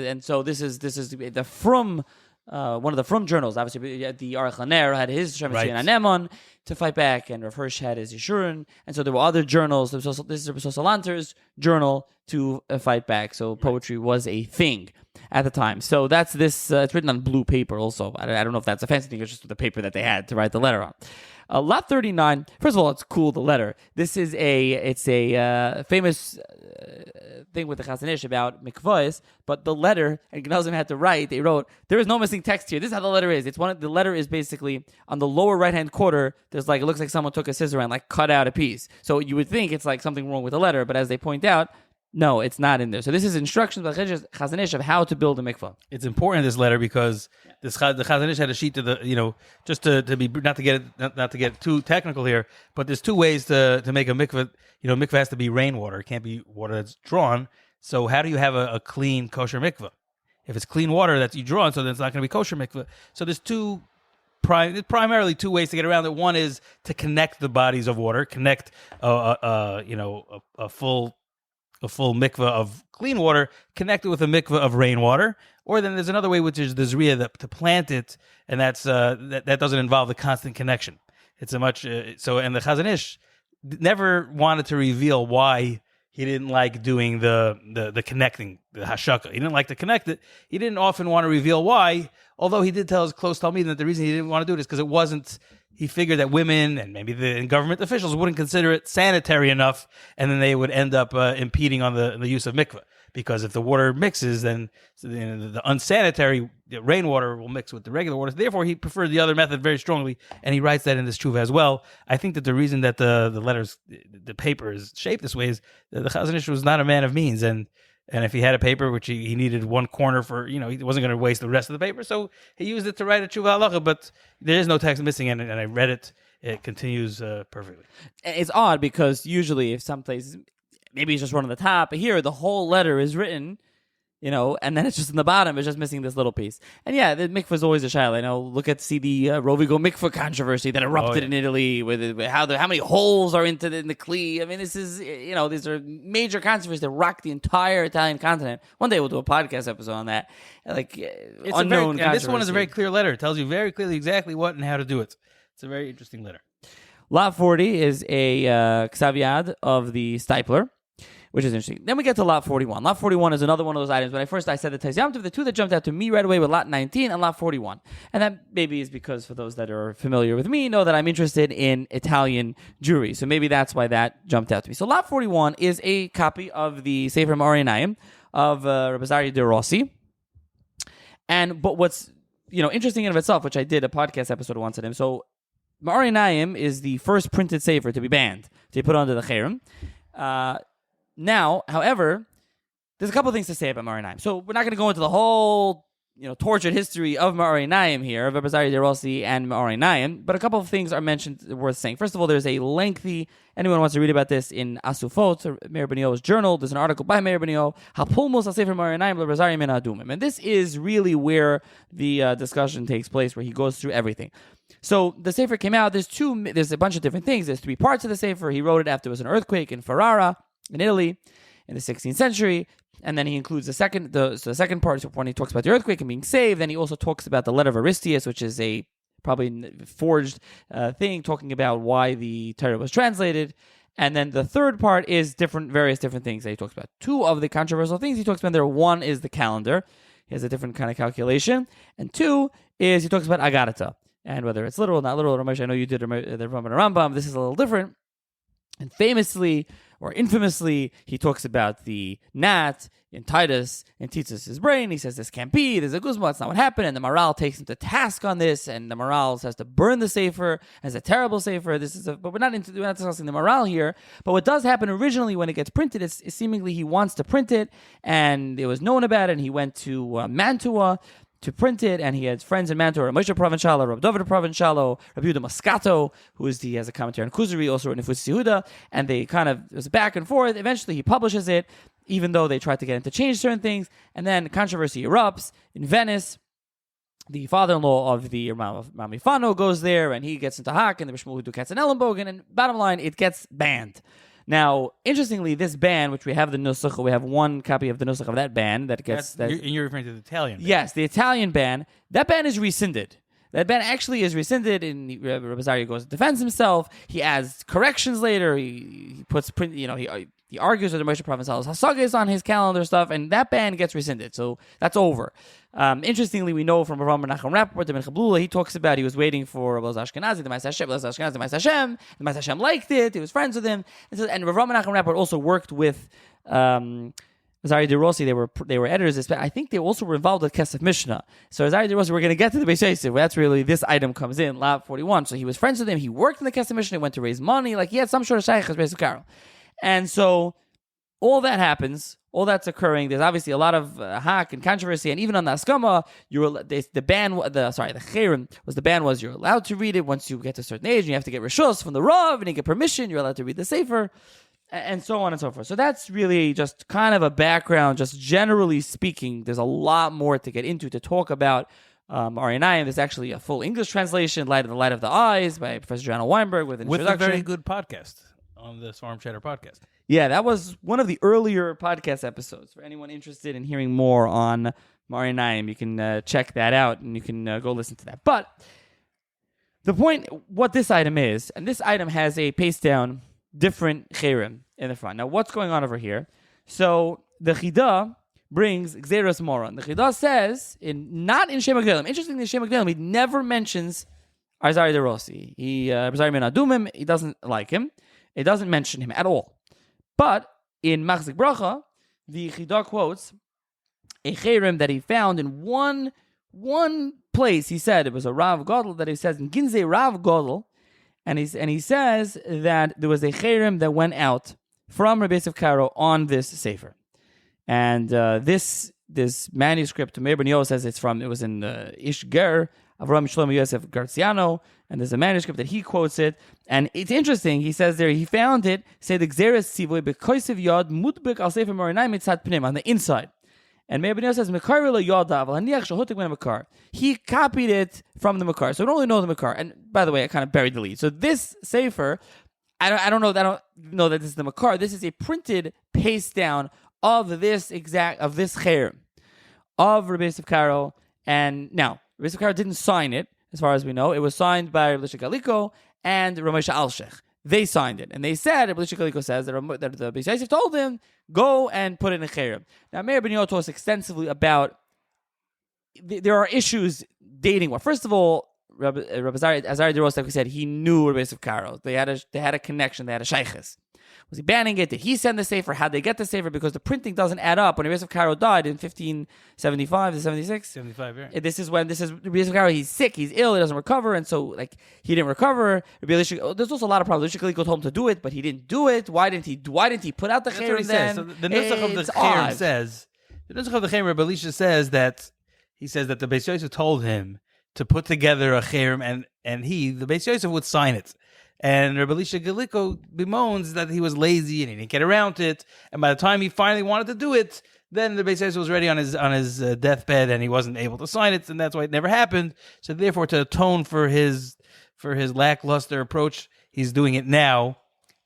and so this is the Frum. One of the Frum journals, obviously, the Aruch LaNer had his Shemitah and Maimon to fight back, and Rav Hirsch had his Yeshurun, and so there were other journals. This is Rabbi Salanter's journal to fight back. So poetry was a thing at the time. So that's this. It's written on blue paper. Also, I don't know if that's a fancy thing. It's just the paper that they had to write the letter on. Lot 39. First of all, it's cool, the letter. This is a famous thing with the Chazon Ish about mikvahs, but the letter, and Genazym had to write, they wrote, there is no missing text here. This is how the letter is. The letter is basically on the lower right-hand corner, there's it looks like someone took a scissor and cut out a piece. So you would think it's something wrong with the letter, but as they point out, no, it's not in there. So this is instructions by Chazon Ish of how to build a mikvah. It's important, this letter, because the Chazon Ish had a sheet to the, just to be, not to get too technical here, but there's two ways to make a mikvah. Mikvah has to be rainwater. It can't be water that's drawn. So how do you have a clean, kosher mikvah? If it's clean water that you draw, so then it's not going to be kosher mikvah. So there's primarily two ways to get around it. One is to connect the bodies of water, connect a full mikvah of clean water, connect it with a mikvah of rainwater, Or then there's another way, which is the Zriya, to plant it, and that's that doesn't involve the constant connection. It's a much so, and the Chazon Ish never wanted to reveal why he didn't like doing the connecting, the hashaka. He didn't like to connect it. He didn't often want to reveal why, although he did tell his close Talmidim that the reason he didn't want to do it is because it wasn't. He figured that women and maybe the government officials wouldn't consider it sanitary enough, and then they would end up impeding on the use of mikveh. Because if the water mixes, then the unsanitary rainwater will mix with the regular water. Therefore, he preferred the other method very strongly, and he writes that in this tshuva as well. I think that the reason that the letters, the paper is shaped this way is that the Chazon Ish was not a man of means, and if he had a paper which he needed one corner for, he wasn't going to waste the rest of the paper, so he used it to write a tshuva halacha. But there is no text missing in it, and I read it. It continues perfectly. It's odd because usually if some places, maybe it's just one on the top, but here the whole letter is written, and then it's just in the bottom. It's just missing this little piece. And yeah, the mikvah is always a shaila. See the Rovigo mikvah controversy that erupted in Italy with how many holes are in the kli. I mean, this is, these are major controversies that rock the entire Italian continent. One day we'll do a podcast episode on that. It's unknown and this one is a very clear letter. It tells you very clearly exactly what and how to do it. It's a very interesting letter. Lot 40 is a ksav yad of the Stipler, which is interesting. Then we get to Lot 41. Lot 41 is another one of those items. When I said the Tais Yom Tov, the two that jumped out to me right away were Lot 19 and Lot 41. And that maybe is because, for those that are familiar with me, know that I'm interested in Italian Jewry. So maybe that's why that jumped out to me. So Lot 41 is a copy of the Sefer Ma'arinayim of Rabbi Zari de Rossi. But what's interesting in of itself, which I did a podcast episode once on him. So Ma'arinayim is the first printed Sefer to be banned, to be put under the Cherem. Now, however, there's a couple of things to say about Ma'arinayim. So we're not going to go into the whole, tortured history of Ma'arinayim here, of Rabbi Zari de Rossi and Ma'arinayim, but a couple of things are mentioned worth saying. First of all, there's a lengthy, anyone wants to read about this in Asufot, Meir Ben Yo's journal, there's an article by Meir Ben Yo, Hapulmus HaSefer Ma'arinayim Rabbi Zari Min Adumim. And this is really where the discussion takes place, where he goes through everything. So the Sefer came out, there's a bunch of different things, there's 3 parts of the Sefer. He wrote it after there was an earthquake in Ferrara, in Italy, in the 16th century, and then he includes the second part when he talks about the earthquake and being saved. Then he also talks about the letter of Aristeas, which is a probably forged thing, talking about why the Torah was translated. And then the third part is various different things that he talks about. 2 of the controversial things he talks about there, one is the calendar. He has a different kind of calculation. And 2 is he talks about Agarata, and whether it's literal or not literal. Ramesh, I know you did the Rambam. This is a little different. And famously, or infamously, he talks about the gnat in Titus and teaches his brain. He says this can't be. There's a guzma. That's not what happened. And the Maral takes him to task on this. And the Maral has to burn the Sefer as a terrible Sefer. But we're not discussing the Maral here. But what does happen originally when it gets printed is seemingly he wants to print it, and it was known about it. And he went to Mantua to print it, and he had friends in Mantua, Moshe Provincialo, Rabbi David Provincialo, Rabbi Yehuda Moscato, he has a commentary on Kuzari, also wrote Nefus Yehuda, and they it was back and forth. Eventually he publishes it, even though they tried to get him to change certain things, and then controversy erupts in Venice. The father-in-law of the Mamifano goes there, and he gets into Hak, and the Bishmul Hudu Katzenellenbogen, and bottom line, it gets banned. Now, interestingly, this ban, which we have the nusach, we have one copy of the nusach of that ban that gets... You're referring to the Italian ban. Yes, the Italian ban. That ban is rescinded. That ban actually is rescinded, and Rabbi Zari goes and defends himself. He adds corrections later. He puts print. He argues with the Moshe Provincialo's Hasagas on his calendar stuff, and that ban gets rescinded. So that's over. Interestingly, we know from Rav Menachem Rappaport, the Ben Chablula, he talks about he was waiting for Rabbi Ashkenazi, the Ma'aseh Hashem. The Ma'aseh Hashem liked it. He was friends with him, and Rav Menachem Rappaport also worked with Zari de Rossi. They were editors. I think they also were involved with Kesef Mishnah. So Zari de Rossi, we're going to get to the Beis Yosef. That's really this item comes in, Lot 41. So he was friends with him. He worked in the Kesef Mishnah. He went to raise money. He had some sort of shaykhs Beis Karel. And so all that happens. All that's occurring. There's obviously a lot of hak and controversy, and even on the Askama, the Cherem was the ban was you're allowed to read it once you get to a certain age, and you have to get rishus from the Rav, and you get permission. You're allowed to read the Sefer, and so on and so forth. So that's really just kind of a background. Just generally speaking, there's a lot more to get into to talk about Arinayim. There's actually a full English translation, "Light of the Eyes" by Professor Joanna Weinberg with an introduction. With a very good podcast on the AuctionChatter podcast. Yeah, that was one of the earlier podcast episodes. For anyone interested in hearing more on Marinayim, you can check that out and you can go listen to that. But the point, what this item is, and this item has a paste down different cherem in the front. Now, what's going on over here? So the Chida brings Gzeros Moron. The Chida says, not in Shem HaGedolim. Interestingly, in Shem HaGedolim, he never mentions Arzari de Rossi. Arzari Ben Adumim, he doesn't like him. It doesn't mention him at all. But in Machzik Bracha, the Chida quotes a cherem that he found in one place. He said it was a Rav Godel that he says in Ginzei Rav Godel, and he says that there was a cherem that went out from Rabbi Yosef Karo on this sefer, and this manuscript, Meir Ben Yosef says it was in Ish Ger Avram Shlomo Yosef Garciano, and there's a manuscript that he quotes it, and it's interesting. He says there he found it. Say the Gzeres Sivoy bekoisiv yod mudbek al sefer Marinayim mitzad pnim on the inside. And Meir Ben Yosef says, Mekar lo yodav, haniach shahotik ben Mekar. He copied it from the Mekar. So we don't really know the Mekar. And by the way, I kind of buried the lead. So this sefer, I don't know that this is the Mekar. This is a printed paste down of this cherem of Rabbi Yosef Karo. And now, Rabbi Yosef Karo didn't sign it, as far as we know. It was signed by Rabbi Lisha Galiko and Moshe Alshech. They signed it. And they said, Rabbi Lisha Galiko says that the Beis Yosef told him, go and put it in a cherem. Now, Meir Ben Yosef talks extensively about there are issues dating what. First of all, Rabbi Azari de Rossi, like we said, he knew Rabbi Yosef Karo. They had a connection. They had a shaykhis. Was he banning it? Did he send the sefer? How did they get the sefer? Because the printing doesn't add up. When Rabbi Yosef Karo died in 1575 to 76, 75, yeah. This is Rabbi Yosef Karo. He's sick. He's ill. He doesn't recover, and so he didn't recover. There's also a lot of problems. Rabbi Yosef told him to do it, but he didn't do it. Why didn't he put out the cherem then? So the nusach of the cherem says, the nusach of the cherem, Rabbi Elisha says that he says that the Beis Yosef told him to put together a cherem, and the Beis Yosef would sign it. And Rabbi Elisha Galiko bemoans that he was lazy and he didn't get around to it. And by the time he finally wanted to do it, then the Beis Yosef was ready on his deathbed and he wasn't able to sign it, and that's why it never happened. So therefore, to atone for his lackluster approach, he's doing it now.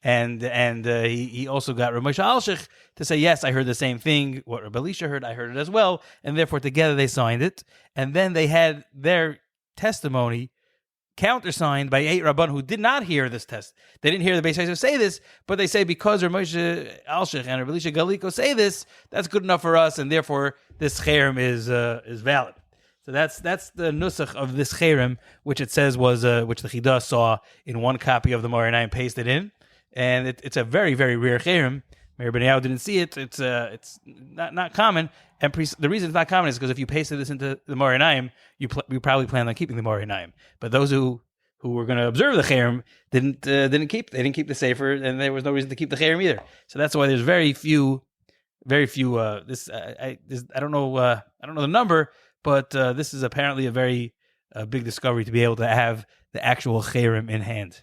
And he also got Rav Moshe Alshich to say, yes, I heard the same thing. What Rabbi Elisha heard, I heard it as well. And therefore, together they signed it. And then they had their testimony countersigned by 8 Rabban who did not hear this test. They didn't hear the Beis Yosef say this, but they say because Rav Moshe Alshich and Rav Elisha Galiko say this, that's good enough for us, and therefore this cherem is valid. So that's the nusach of this cherem, which it says was which the Chida saw in one copy of the Marinayim pasted in, and it's a very, very rare cherem. Meir Ben Yao didn't see it. It's not common, and the reason it's not common is because if you pasted this into the Marinayim, you probably planned on keeping the Marinayim. But those who were going to observe the cherem didn't keep the sefer, and there was no reason to keep the cherem either. So that's why there's very few. I don't know the number, but this is apparently a very big discovery to be able to have the actual cherem in hand.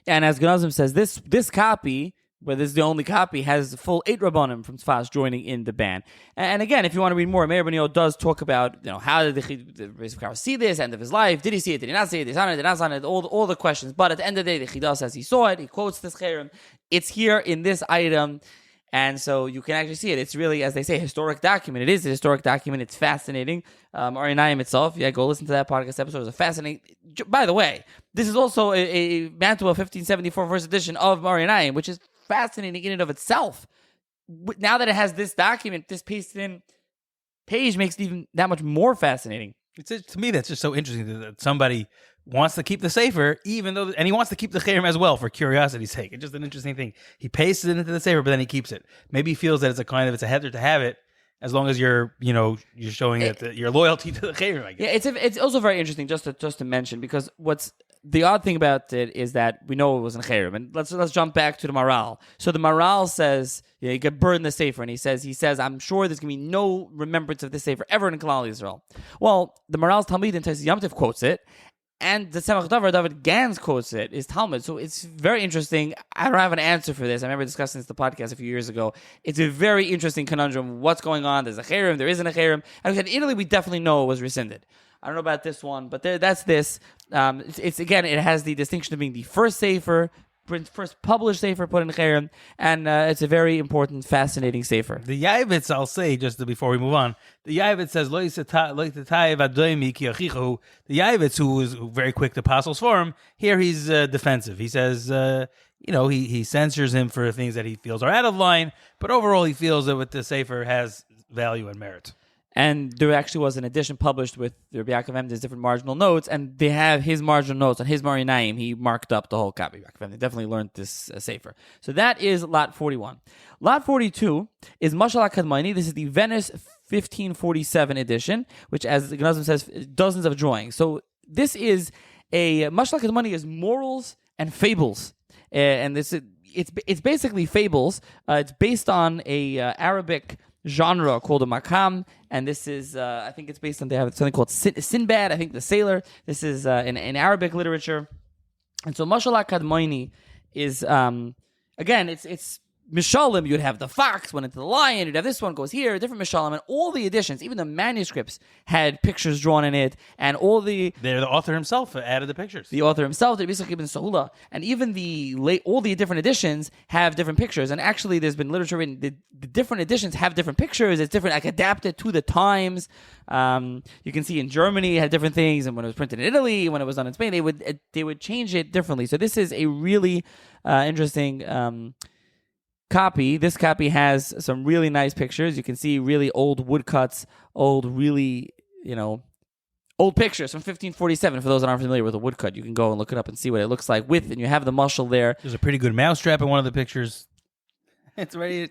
And as Genazym says, this copy, but this is the only copy, has full 8 Rabbanim from Tzfas joining in the band. And again, if you want to read more, Meir Ben Yosef does talk about, how did the Rabbi Yosef Karo see this, end of his life, did he see it, did he not see it, did he sign it, did he not sign it, all the questions. But at the end of the day, the Chida says he saw it, he quotes this cherem, it's here in this item, and so you can actually see it. It's really, as they say, a historic document. It is a historic document. It's fascinating. Marinayim itself, go listen to that podcast episode. It's a fascinating. By the way, this is also a Mantua 1574 first edition of Marinayim, which is fascinating in and of itself. Now that it has this document, this pasted in page makes it even that much more fascinating. To me, that's just so interesting that somebody wants to keep the sefer, and he wants to keep the cherem as well for curiosity's sake. It's just an interesting thing. He pastes it into the sefer, but then he keeps it. Maybe he feels that it's a header to have it, as long as you're showing your loyalty to the cherem, I guess. Yeah, it's also very interesting just to mention, because what's the odd thing about it is that we know it was in cherem, and let's jump back to the Maral. So the Maral says, you could burn the sefer, and he says, I'm sure there's going to be no remembrance of this sefer ever in Klal Yisrael. Well, the Maral's Talmud in Tes Yom Tov quotes it, and the Tzemach Davar, David Gans quotes it, is Talmud. So it's very interesting. I don't have an answer for this. I remember discussing this in the podcast a few years ago. It's a very interesting conundrum. What's going on? There's a cherem, there isn't a cherem. And in Italy, we definitely know it was rescinded. I don't know about this one, but that's this. It's again, it has the distinction of being the first sefer first published sefer put in Cherem, and it's a very important, fascinating sefer. The Yavitz, I'll say just before we move on, the Yavitz says, "Lo yitatayev adoimi ki achichu." The Yavitz, who is very quick to apostles form, here he's defensive. He says, he censures him for things that he feels are out of line, but overall he feels that what the sefer has value and merit. And there actually was an edition published with Rabbi Yaakov Emden's different marginal notes, and they have his marginal notes on his Marinaim. He marked up the whole copy. Yaakov Emden definitely learned this sefer. So that is lot 41. Lot 42 is Mashal HaKadmoni. This is the Venice 1547 edition, which, as the Genazym says, dozens of drawings. So this is Mashal HaKadmoni is morals and fables. And it's basically fables. It's based on a Arabic genre called a makam, and this is I think it's based on, they have something called Sinbad, I think the sailor. This is in Arabic literature. And so Mashal HaKadmoni is again, it's Mishalim. You'd have the fox went into the lion, you'd have this one goes here, different Mishalim, and all the editions, even the manuscripts, had pictures drawn in it, and all the author himself added the pictures. The author himself, the Bisach ibn Sahula, and even all the different editions have different pictures. And actually, there's been literature written. The different editions have different pictures. It's different, like adapted to the times. You can see in Germany it had different things, and when it was printed in Italy, when it was done in Spain, they would change it differently. So this is a really interesting copy. This copy has some really nice pictures. You can see really old woodcuts, old pictures from 1547. For those that aren't familiar with a woodcut, you can go and look it up and see what it looks like and you have the mushal there. There's a pretty good mousetrap in one of the pictures. They're very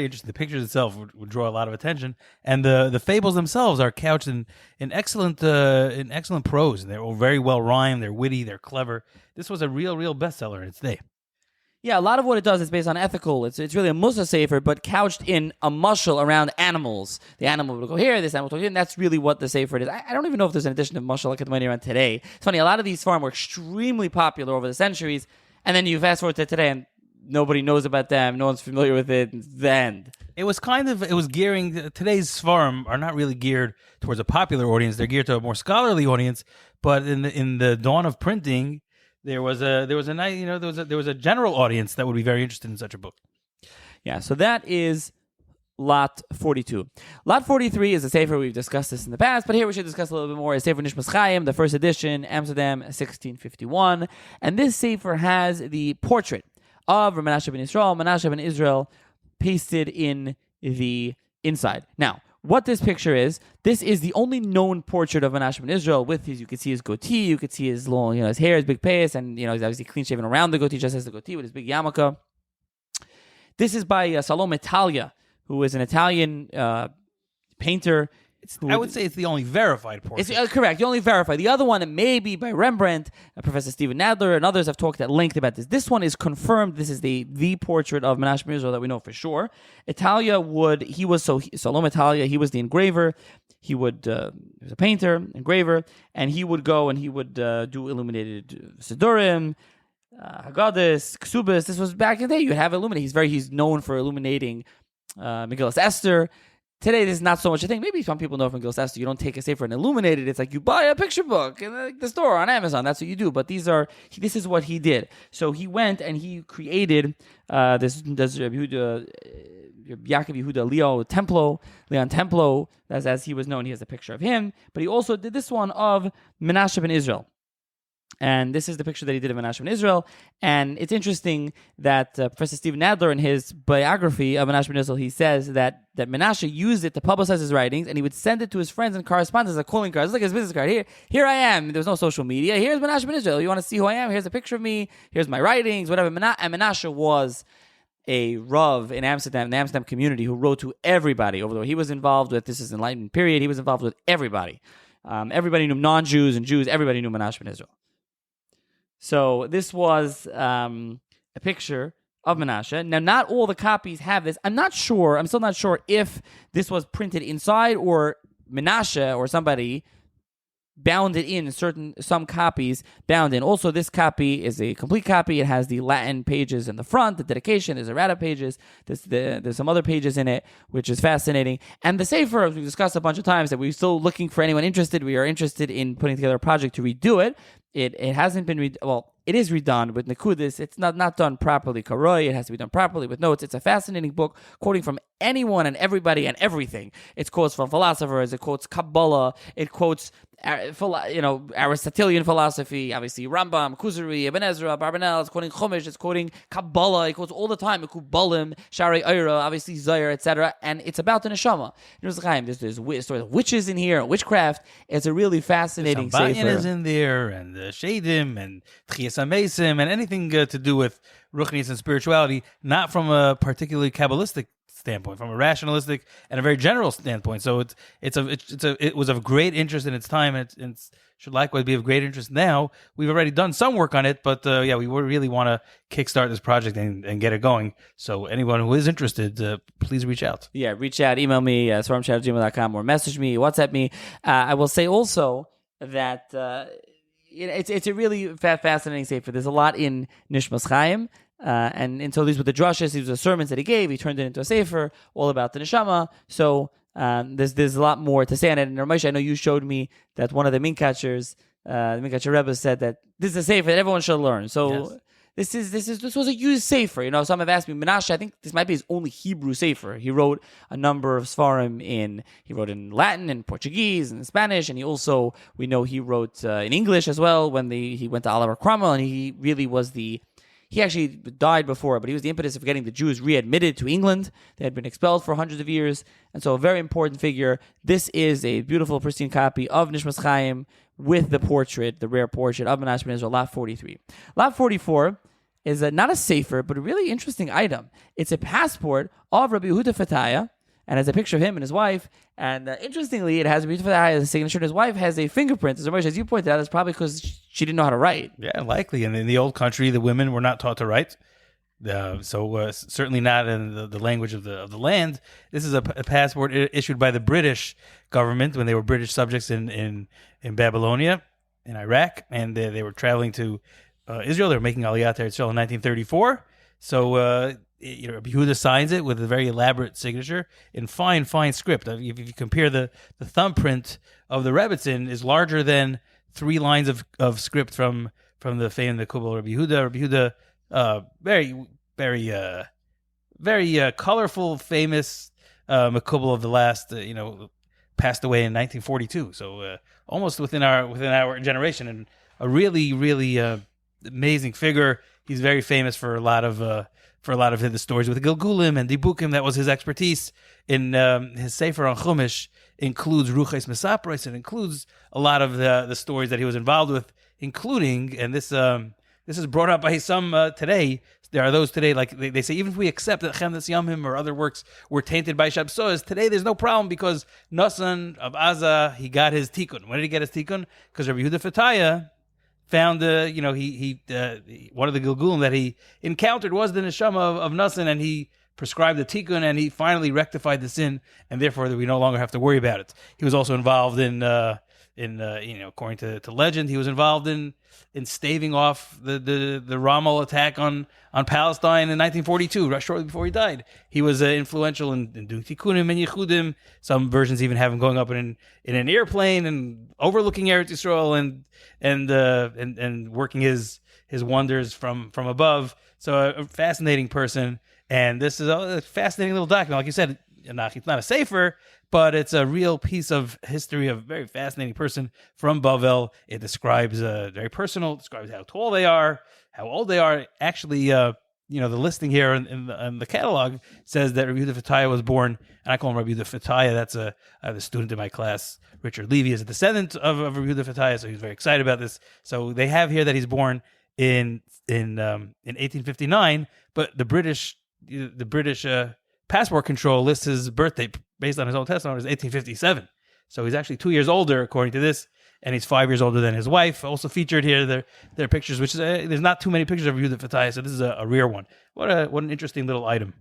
interesting. The pictures itself would draw a lot of attention, and the fables themselves are couched in excellent prose. They're all very well rhymed. They're witty. They're clever. This was a real bestseller in its day. Yeah, a lot of what it does is based on ethical. It's really a Musa sefer, but couched in a mushal around animals. The animal will go here, this animal will go here, and that's really what the sefer is. I don't even know if there's an edition of Mushal HaKadmoni around today. It's funny, a lot of these farms were extremely popular over the centuries, and then you fast forward to today, and nobody knows about them, no one's familiar with it, it's the end. It was gearing, today's farm are not really geared towards a popular audience, they're geared to a more scholarly audience, but in the dawn of printing, there was a general audience that would be very interested in such a book. Yeah, so that is lot 42. Lot 43 is a sefer. We've discussed this in the past, but here we should discuss a little bit more. It's Sefer Nishmas Chaim, the first edition, Amsterdam, 1651. And this sefer has the portrait of Menashe ben Israel pasted in the inside. Now, what this picture is, this is the only known portrait of Menashe ben Israel with you can see his goatee, you could see his long, his hair, his big payas, and he's obviously clean shaven around the goatee, just as the goatee with his big yarmulke. This is by Salome Talia, who is an Italian painter. I would say it's the only verified portrait. It's correct. The only verified. The other one may be by Rembrandt. Professor Stephen Nadler and others have talked at length about this. This one is confirmed. This is the portrait of Menashe ben Israel that we know for sure. Salome Italia, he was the engraver. He was a painter, engraver, and he would go and he would do illuminated Sidurim, Haggadahs, Ksubas. This was back in the day. You have illuminated. He's known for illuminating Megillas Esther. Today, this is not so much a thing. Maybe some people know from Megillas Esther, you don't take a sefer and illuminate it. It's like you buy a picture book in the store on Amazon. That's what you do. But this is what he did. So he went and he created this Yaakov Yehuda Leon Templo, as he was known. He has a picture of him. But he also did this one of Menashe ben Israel. And this is the picture that he did of Menashe ben Israel. And it's interesting that Professor Stephen Nadler, in his biography of Menashe ben Israel, he says that Menashe used it to publicize his writings, and he would send it to his friends and correspondents as a calling card. It's like his business card. Here I am. There was no social media. Here's Menashe ben Israel. You want to see who I am? Here's a picture of me. Here's my writings, whatever. And Menashe was a Rav in Amsterdam, the Amsterdam community, who wrote to everybody. Although he was involved with, this is Enlightenment period, he was involved with everybody. Everybody knew non-Jews and Jews. Everybody knew Menashe ben Israel. So this was a picture of Menashe. Now, not all the copies have this. I'm still not sure if this was printed inside or Menashe or somebody bound it in, some copies bound in. Also, this copy is a complete copy. It has the Latin pages in the front, the dedication, there's errata pages, there's some other pages in it, which is fascinating. And the Sefer, as we've discussed a bunch of times, that we're still looking for anyone interested. We are interested in putting together a project to redo it. It hasn't been it is redone with Nekudis. It's not done properly karoi. It has to be done properly with notes. It's a fascinating book, quoting from anyone and everybody and everything. It quotes from philosophers. It quotes Kabbalah. It quotes Aristotelian philosophy, obviously Rambam, Kuzari, Ibn Ezra, Barbanel. It's quoting Chumash. It's quoting Kabbalah. It quotes all the time. Kubalim, Shari Eira, obviously Zayar, etc. And it's about the neshama. There's stories of witches in here, witchcraft. It's a really fascinating sefer. Sambanyan is in there, and Shadim, and Tchias HaMesim, and anything to do with Ruchnis and spirituality, not from a particularly Kabbalistic standpoint, from a rationalistic and a very general standpoint. So it was of great interest in its time, and it should likewise be of great interest now. We've already done some work on it, but we really want to kickstart this project and get it going. So anyone who is interested, please reach out. Yeah, reach out, email me, swarmchat@gmail.com, or message me, WhatsApp me. I will say also that it's a really fascinating sefer. There's a lot in Nishmas Chaim. And so these were the drushes, these were the sermons that he gave. He turned it into a sefer all about the neshama. So there's a lot more to say on it. And Moshe, I know you showed me that one of the Minkatchers, the Minkatcher Rebbe, said that this is a sefer that everyone should learn. So yes. This was a used sefer. Some have asked me, Menashe, I think this might be his only Hebrew sefer. He wrote a number of svarim he wrote in Latin and Portuguese and Spanish, and we know he wrote in English as well when he went to Oliver Cromwell, and he really was he actually died before, but he was the impetus of getting the Jews readmitted to England. They had been expelled for hundreds of years, and so a very important figure. This is a beautiful, pristine copy of Nishmas Chaim with the portrait, the rare portrait of Menashe ben Israel, lot 43. Lot 44 is not a sefer, but a really interesting item. It's a passport of Rabbi Yehuda Fataya, and has a picture of him and his wife. And interestingly, it has Rabbi Yehuda Fataya as a signature, and his wife has a fingerprint. As you pointed out, it's probably because she didn't know how to write. Yeah, likely. And in the old country, the women were not taught to write. So certainly not in the language of the land. This is a passport issued by the British government when they were British subjects in Babylonia, in Iraq, and they were traveling to Israel. They were making Aliyah to Israel in 1934. So Rabbi Yehuda signs it with a very elaborate signature in fine script. If you compare the thumbprint of the Rebbitzin is larger than 3 lines of script from the fame of the Kubal Rabbi Yehuda. Rabbi Yehuda, very colorful, famous Makubal of the last, passed away in 1942. So almost within our generation, and a really amazing figure. He's very famous for a lot of the stories with Gilgulim and Dibukim. That was his expertise. In his Sefer on Chumash includes Ruches Mesapros. It includes a lot of the stories that he was involved with, including, and this is brought up by some today. There are those today, like they say, even if we accept that Chemdas Yamim or other works were tainted by Shabsoas, today there's no problem because Nasan of Aza, he got his tikkun. When did he get his tikkun? Because Rabbi Yehuda Fataya found one of the Gilgulim that he encountered was the neshama of Nasan, and he prescribed the tikkun, and he finally rectified the sin, and therefore we no longer have to worry about it. He was also involved in according to legend, he was involved in staving off the Rommel attack on Palestine in 1942, shortly before he died. He was influential in doing tikkunim and yichudim. Some versions even have him going up in an airplane and overlooking Eretz Yisrael and working his wonders from above. So a fascinating person, and this is a fascinating little document. Like you said, it's not a sefer, but it's a real piece of history of a very fascinating person from Bavel. It describes very personal, describes how tall they are, how old they are. Actually, the listing here in the catalog says that Rabbi Yehuda Fataya was born, and I call him Rabbi Yehuda Fataya. I have a student in my class, Richard Levy, is a descendant of Rabbi Yehuda Fataya, so he's very excited about this. So they have here that he's born in 1859, but the British passport control lists his birthday based on his own testimony as 1857. So he's actually 2 years older, according to this, and he's 5 years older than his wife. Also featured here, their pictures, which is there's not too many pictures of Yehuda Fataya, so this is a rare one. What an interesting little item.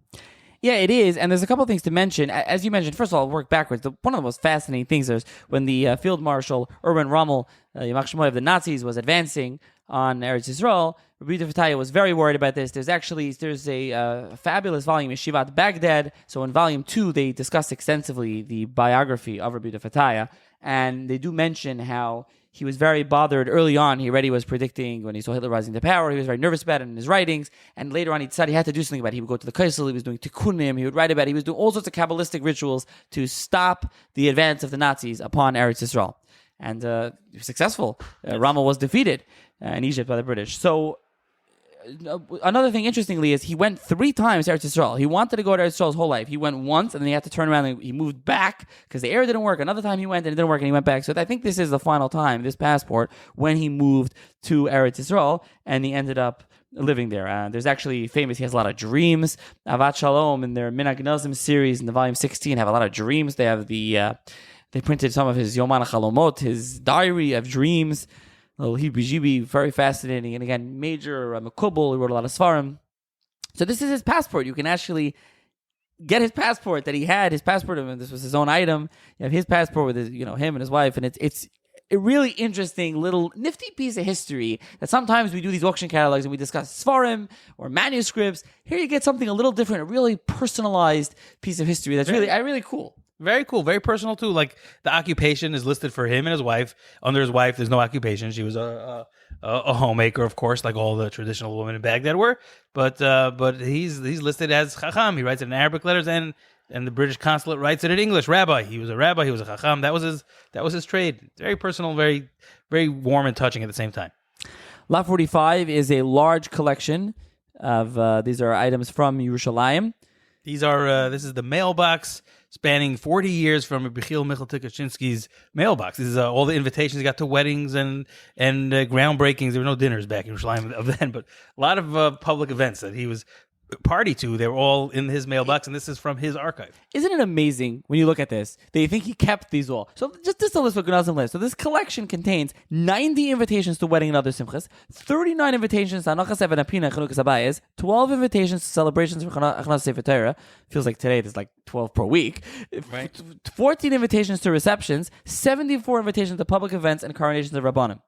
Yeah, it is, and there's a couple of things to mention. As you mentioned, first of all, I'll work backwards. One of the most fascinating things is when the Field Marshal Erwin Rommel, Yamach Shemoy of the Nazis, was advancing on Eretz Yisrael, Rabbi Yehuda Fataya was very worried about this. There's a fabulous volume, Yeshivat Baghdad. So in volume 2, they discuss extensively the biography of Rabbi Yehuda Fataya, and they do mention how he was very bothered early on. He already was predicting when he saw Hitler rising to power. He was very nervous about it in his writings. And later on, he decided he had to do something about it. He would go to the Kaisel. He was doing tikkunim. He would write about it. He was doing all sorts of Kabbalistic rituals to stop the advance of the Nazis upon Eretz Yisrael. And he was successful. Rommel was defeated in Egypt by the British. So another thing, interestingly, is he went 3 times to Eretz Yisrael. He wanted to go to Eretz Yisrael his whole life. He went once, and then he had to turn around, and he moved back because the air didn't work. Another time he went, and it didn't work, and he went back. So I think this is the final time, this passport, when he moved to Eretz Yisrael, and he ended up living there. There's actually famous, he has a lot of dreams. Avat Shalom, in their Genazym series, in the volume 16, have a lot of dreams. They have they printed some of his Yoman HaChalomot, his diary of dreams. Little Hibbi, very fascinating. And again, major Mekubal, he wrote a lot of Svarim. So this is his passport. You can actually get his passport that he had. His passport, and this was his own item. You have his passport with his, him and his wife. And it's a really interesting little nifty piece of history that sometimes we do these auction catalogs and we discuss Svarim or manuscripts. Here you get something a little different, a really personalized piece of history that's really cool. Very cool, very personal too. Like the occupation is listed for him and his wife. Under his wife, there's no occupation. She was a homemaker, of course, like all the traditional women in Baghdad were. But he's listed as Chacham. He writes it in Arabic letters, and the British consulate writes it in English. Rabbi. He was a rabbi. He was a Chacham. That was his trade. Very personal, very very warm and touching at the same time. Lot 45 is a large collection of these are items from Yerushalayim. These are this is the mailbox spanning 40 years from Bichil Michal Tukachinsky's mailbox. This is all the invitations he got to weddings and groundbreakings. There were no dinners back in Yerushalayim of then, but a lot of public events that he was party to. They were all in his mailbox, and this is from his archive. Isn't it amazing when you look at this? They think he kept these all. So just a list of Genazym list. So this collection contains 90 invitations to wedding and other simchas, 39 invitations to Anachas Even Apina and Chanukas Abayis, 12 invitations to celebrations for Achnas Sefer Torah. Feels like today there's like 12 per week. Right. 14 invitations to receptions, 74 invitations to public events and coronations of Rabbanim.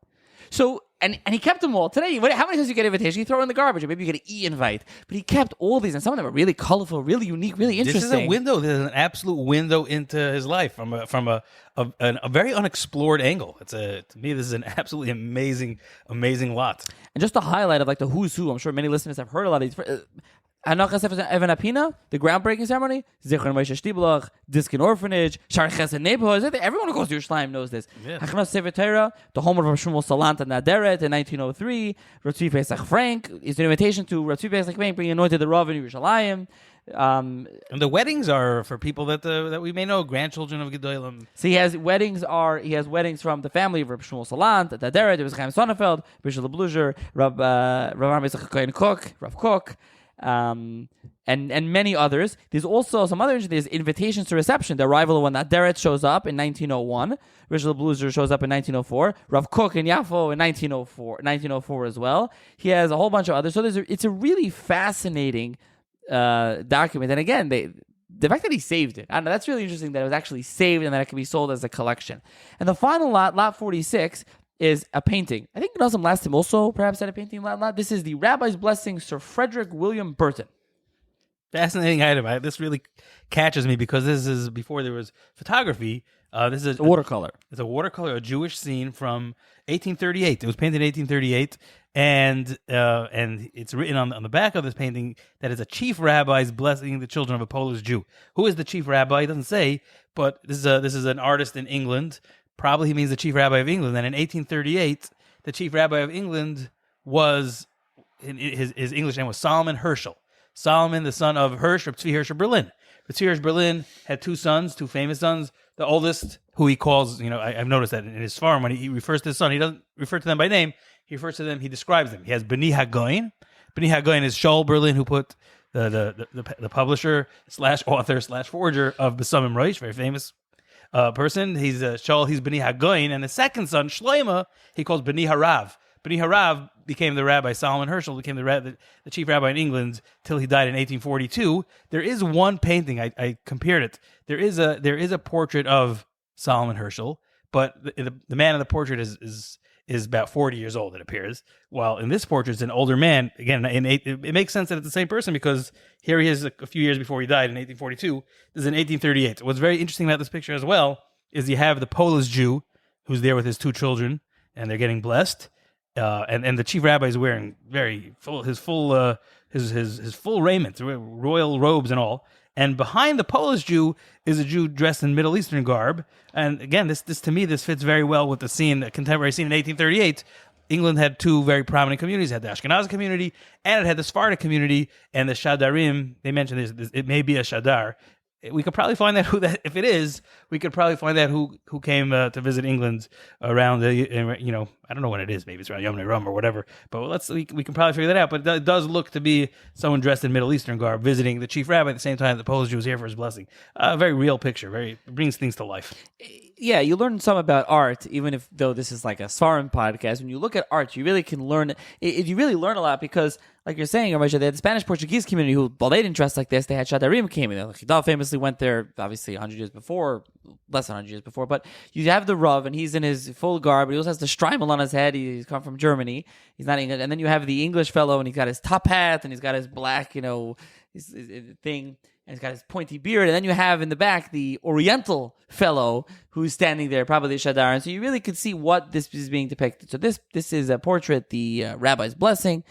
So, and he kept them all. Today, how many times you get an invitation? You throw it in the garbage, or maybe you get an e-invite. But he kept all these, and some of them are really colorful, really unique, really interesting. This is a window. This is an absolute window into his life from a very unexplored angle. To me, this is an absolutely amazing lot. And just a highlight of like the who's who. I'm sure many listeners have heard a lot of these. Anachas Even Apina, the groundbreaking ceremony, Zichron Moshe Shtibelach, Diskin Orphanage, Shar Chesed neighborhoods. Everyone who goes to Yerushalayim knows this. Hachnas Sefer Torah, the home of Rav Shmuel Salant and Naderet in 1903. Rav Pesach Frank is an invitation to Rav Pesach Frank being anointed the Rav in Yerushalayim. And the weddings are for people that we may know, grandchildren of Gedolim. So he has weddings from the family of Rav Shmuel Salant, Naderet, it was Chaim Sonnefeld, Bishop LeBluger, Rav Mesach Kohen Cook, Rav Cook. And many others. There's also some other. There's invitations to reception. The arrival of when Naderet shows up in 1901. Rishon Bluzer shows up in 1904. Rav Kook in Yafo in 1904 as well. He has a whole bunch of others. So it's a really fascinating document. And again, the fact that he saved it, I don't know, that's really interesting that it was actually saved and that it can be sold as a collection. And the final lot 46, is a painting. I think Genazym last time also perhaps had a painting lot. This is the Rabbi's Blessing, Sir Frederick William Burton. Fascinating item. This really catches me because this is before there was photography. This is a watercolor. It's a watercolor, a Jewish scene from 1838. It was painted in 1838, and it's written on the back of this painting that is a chief rabbi's blessing the children of a Polish Jew. Who is the chief rabbi? It doesn't say, but this is an artist in England. Probably he means the chief rabbi of England. And in 1838, the chief rabbi of England was, his English name was Solomon Herschel. Solomon, the son of Hirsch, or Tzvi Hirsch of Berlin. Tzvi Hirsch Berlin had two famous sons. The oldest, who he calls, I've noticed that in his farm, when he refers to his son, he doesn't refer to them by name. He refers to them, he describes them. He has Beni HaGoyin. Beni HaGoyin is Shaul Berlin, who put the publisher / author / forger of Besamim Roish, very famous person. He's Shaul, he's Beni HaGoyin, and the second son, Shloima, he calls Beni Harav. Beni Harav became the rabbi. Solomon Herschel became the chief rabbi in England till he died in 1842. There is one painting, I compared it. There is a portrait of Solomon Herschel, but the man in the portrait is about 40 years old, it appears. While in this portrait, it's an older man. Again, it makes sense that it's the same person because here he is a few years before he died in 1842. This is in 1838. What's very interesting about this picture as well is you have the Polish Jew who's there with his two children, and they're getting blessed. And the chief rabbi is wearing his full raiment, royal robes and all. And behind the Polish Jew is a Jew dressed in Middle Eastern garb. And again, this to me, this fits very well with the contemporary scene in 1838. England had two very prominent communities. It had the Ashkenazi community, and it had the Sephardic community. And the Shadarim, they mentioned this, it may be a Shadar. We could probably find out if it is, we could probably find out who came to visit England around I don't know when it is. Maybe it's around Yom Rum or whatever. But we can probably figure that out. But it does look to be someone dressed in Middle Eastern garb visiting the chief rabbi at the same time the Polish Jew was here for his blessing. A very real picture. It brings things to life. Yeah, you learn some about art, even though this is like a Svarim podcast. When you look at art, you really can learn. You really learn a lot because, like you're saying, Moshe, they had the Spanish-Portuguese community who, well, they didn't dress like this. They had Shadarim came in. Chidal famously went there, obviously, 100 years before, less than 100 years before. But you have the Rav, and he's in his full garb. But he also has the Streimel on his head. He's come from Germany. He's not English. And then you have the English fellow, and he's got his top hat, and he's got his black, his thing. And he's got his pointy beard. And then you have in the back the Oriental fellow who's standing there, probably the Shadar. And so you really could see what this is being depicted. So this is a portrait, the Rabbi's Blessing,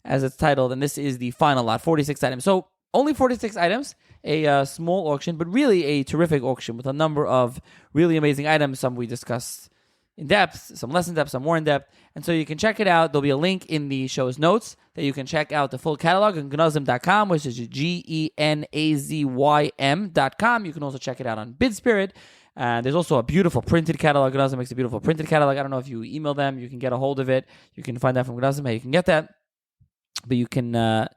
as it's titled. And this is the final lot, 46 items. So only 46 items, a small auction, but really a terrific auction with a number of really amazing items. Some we discussed in depth, some less in depth, some more in depth. And so you can check it out. There'll be a link in the show's notes that you can check out the full catalog on Genazym.com, which is GENAZYM.com. You can also check it out on BidSpirit. There's also a beautiful printed catalog. Genazym makes a beautiful printed catalog. I don't know if you email them, you can get a hold of it. You can find that from Genazym how you can get that. But you can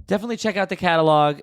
definitely check out the catalog.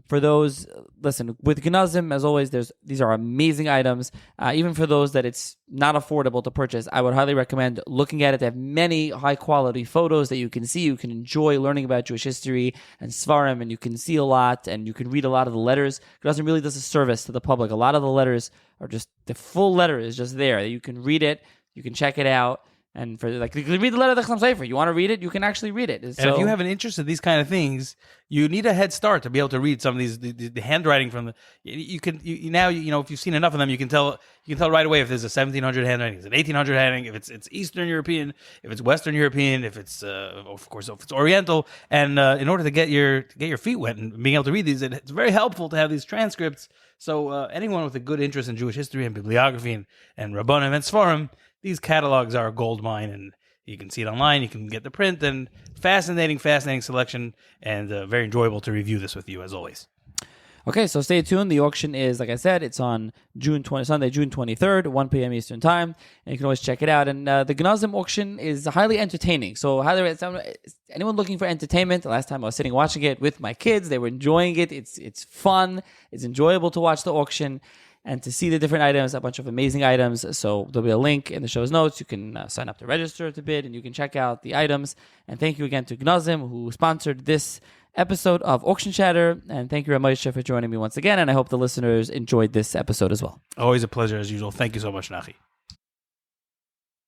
For those, listen, with Genazym, as always, these are amazing items. Even for those that it's not affordable to purchase, I would highly recommend looking at it. They have many high-quality photos that you can see. You can enjoy learning about Jewish history and Svarim, and you can see a lot, and you can read a lot of the letters. Genazym really does a service to the public. A lot of the letters are just, the full letter is just there. You can read it. You can check it out. And for you can read the letter of the Chassam Sofer. You want to read it, you can actually read it. So, and if you have an interest in these kind of things, you need a head start to be able to read some of these the handwriting from the. You can now if you've seen enough of them, you can tell right away if there's a 1700 handwriting, if it's an 1800 handwriting, if it's Eastern European, if it's Western European, if it's of course if it's Oriental. And in order to get your feet wet and being able to read these, it's very helpful to have these transcripts. So anyone with a good interest in Jewish history and bibliography and Rabbanim and Sfarim, these catalogs are a gold mine, and you can see it online. You can get the print, and fascinating selection, and very enjoyable to review this with you, as always. Okay, so stay tuned. The auction is, like I said, it's on Sunday, June 23rd, 1 p.m. Eastern Time, and you can always check it out. And the Genazym auction is highly entertaining. So anyone looking for entertainment, the last time I was sitting watching it with my kids, they were enjoying it. It's fun. It's enjoyable to watch the auction and to see the different items, a bunch of amazing items. So there'll be a link in the show's notes. You can sign up to register to bid, and you can check out the items. And thank you again to Genazym, who sponsored this episode of Auction Chatter. And thank you, Moshe, for joining me once again. And I hope the listeners enjoyed this episode as well. Always a pleasure, as usual. Thank you so much, Nachi.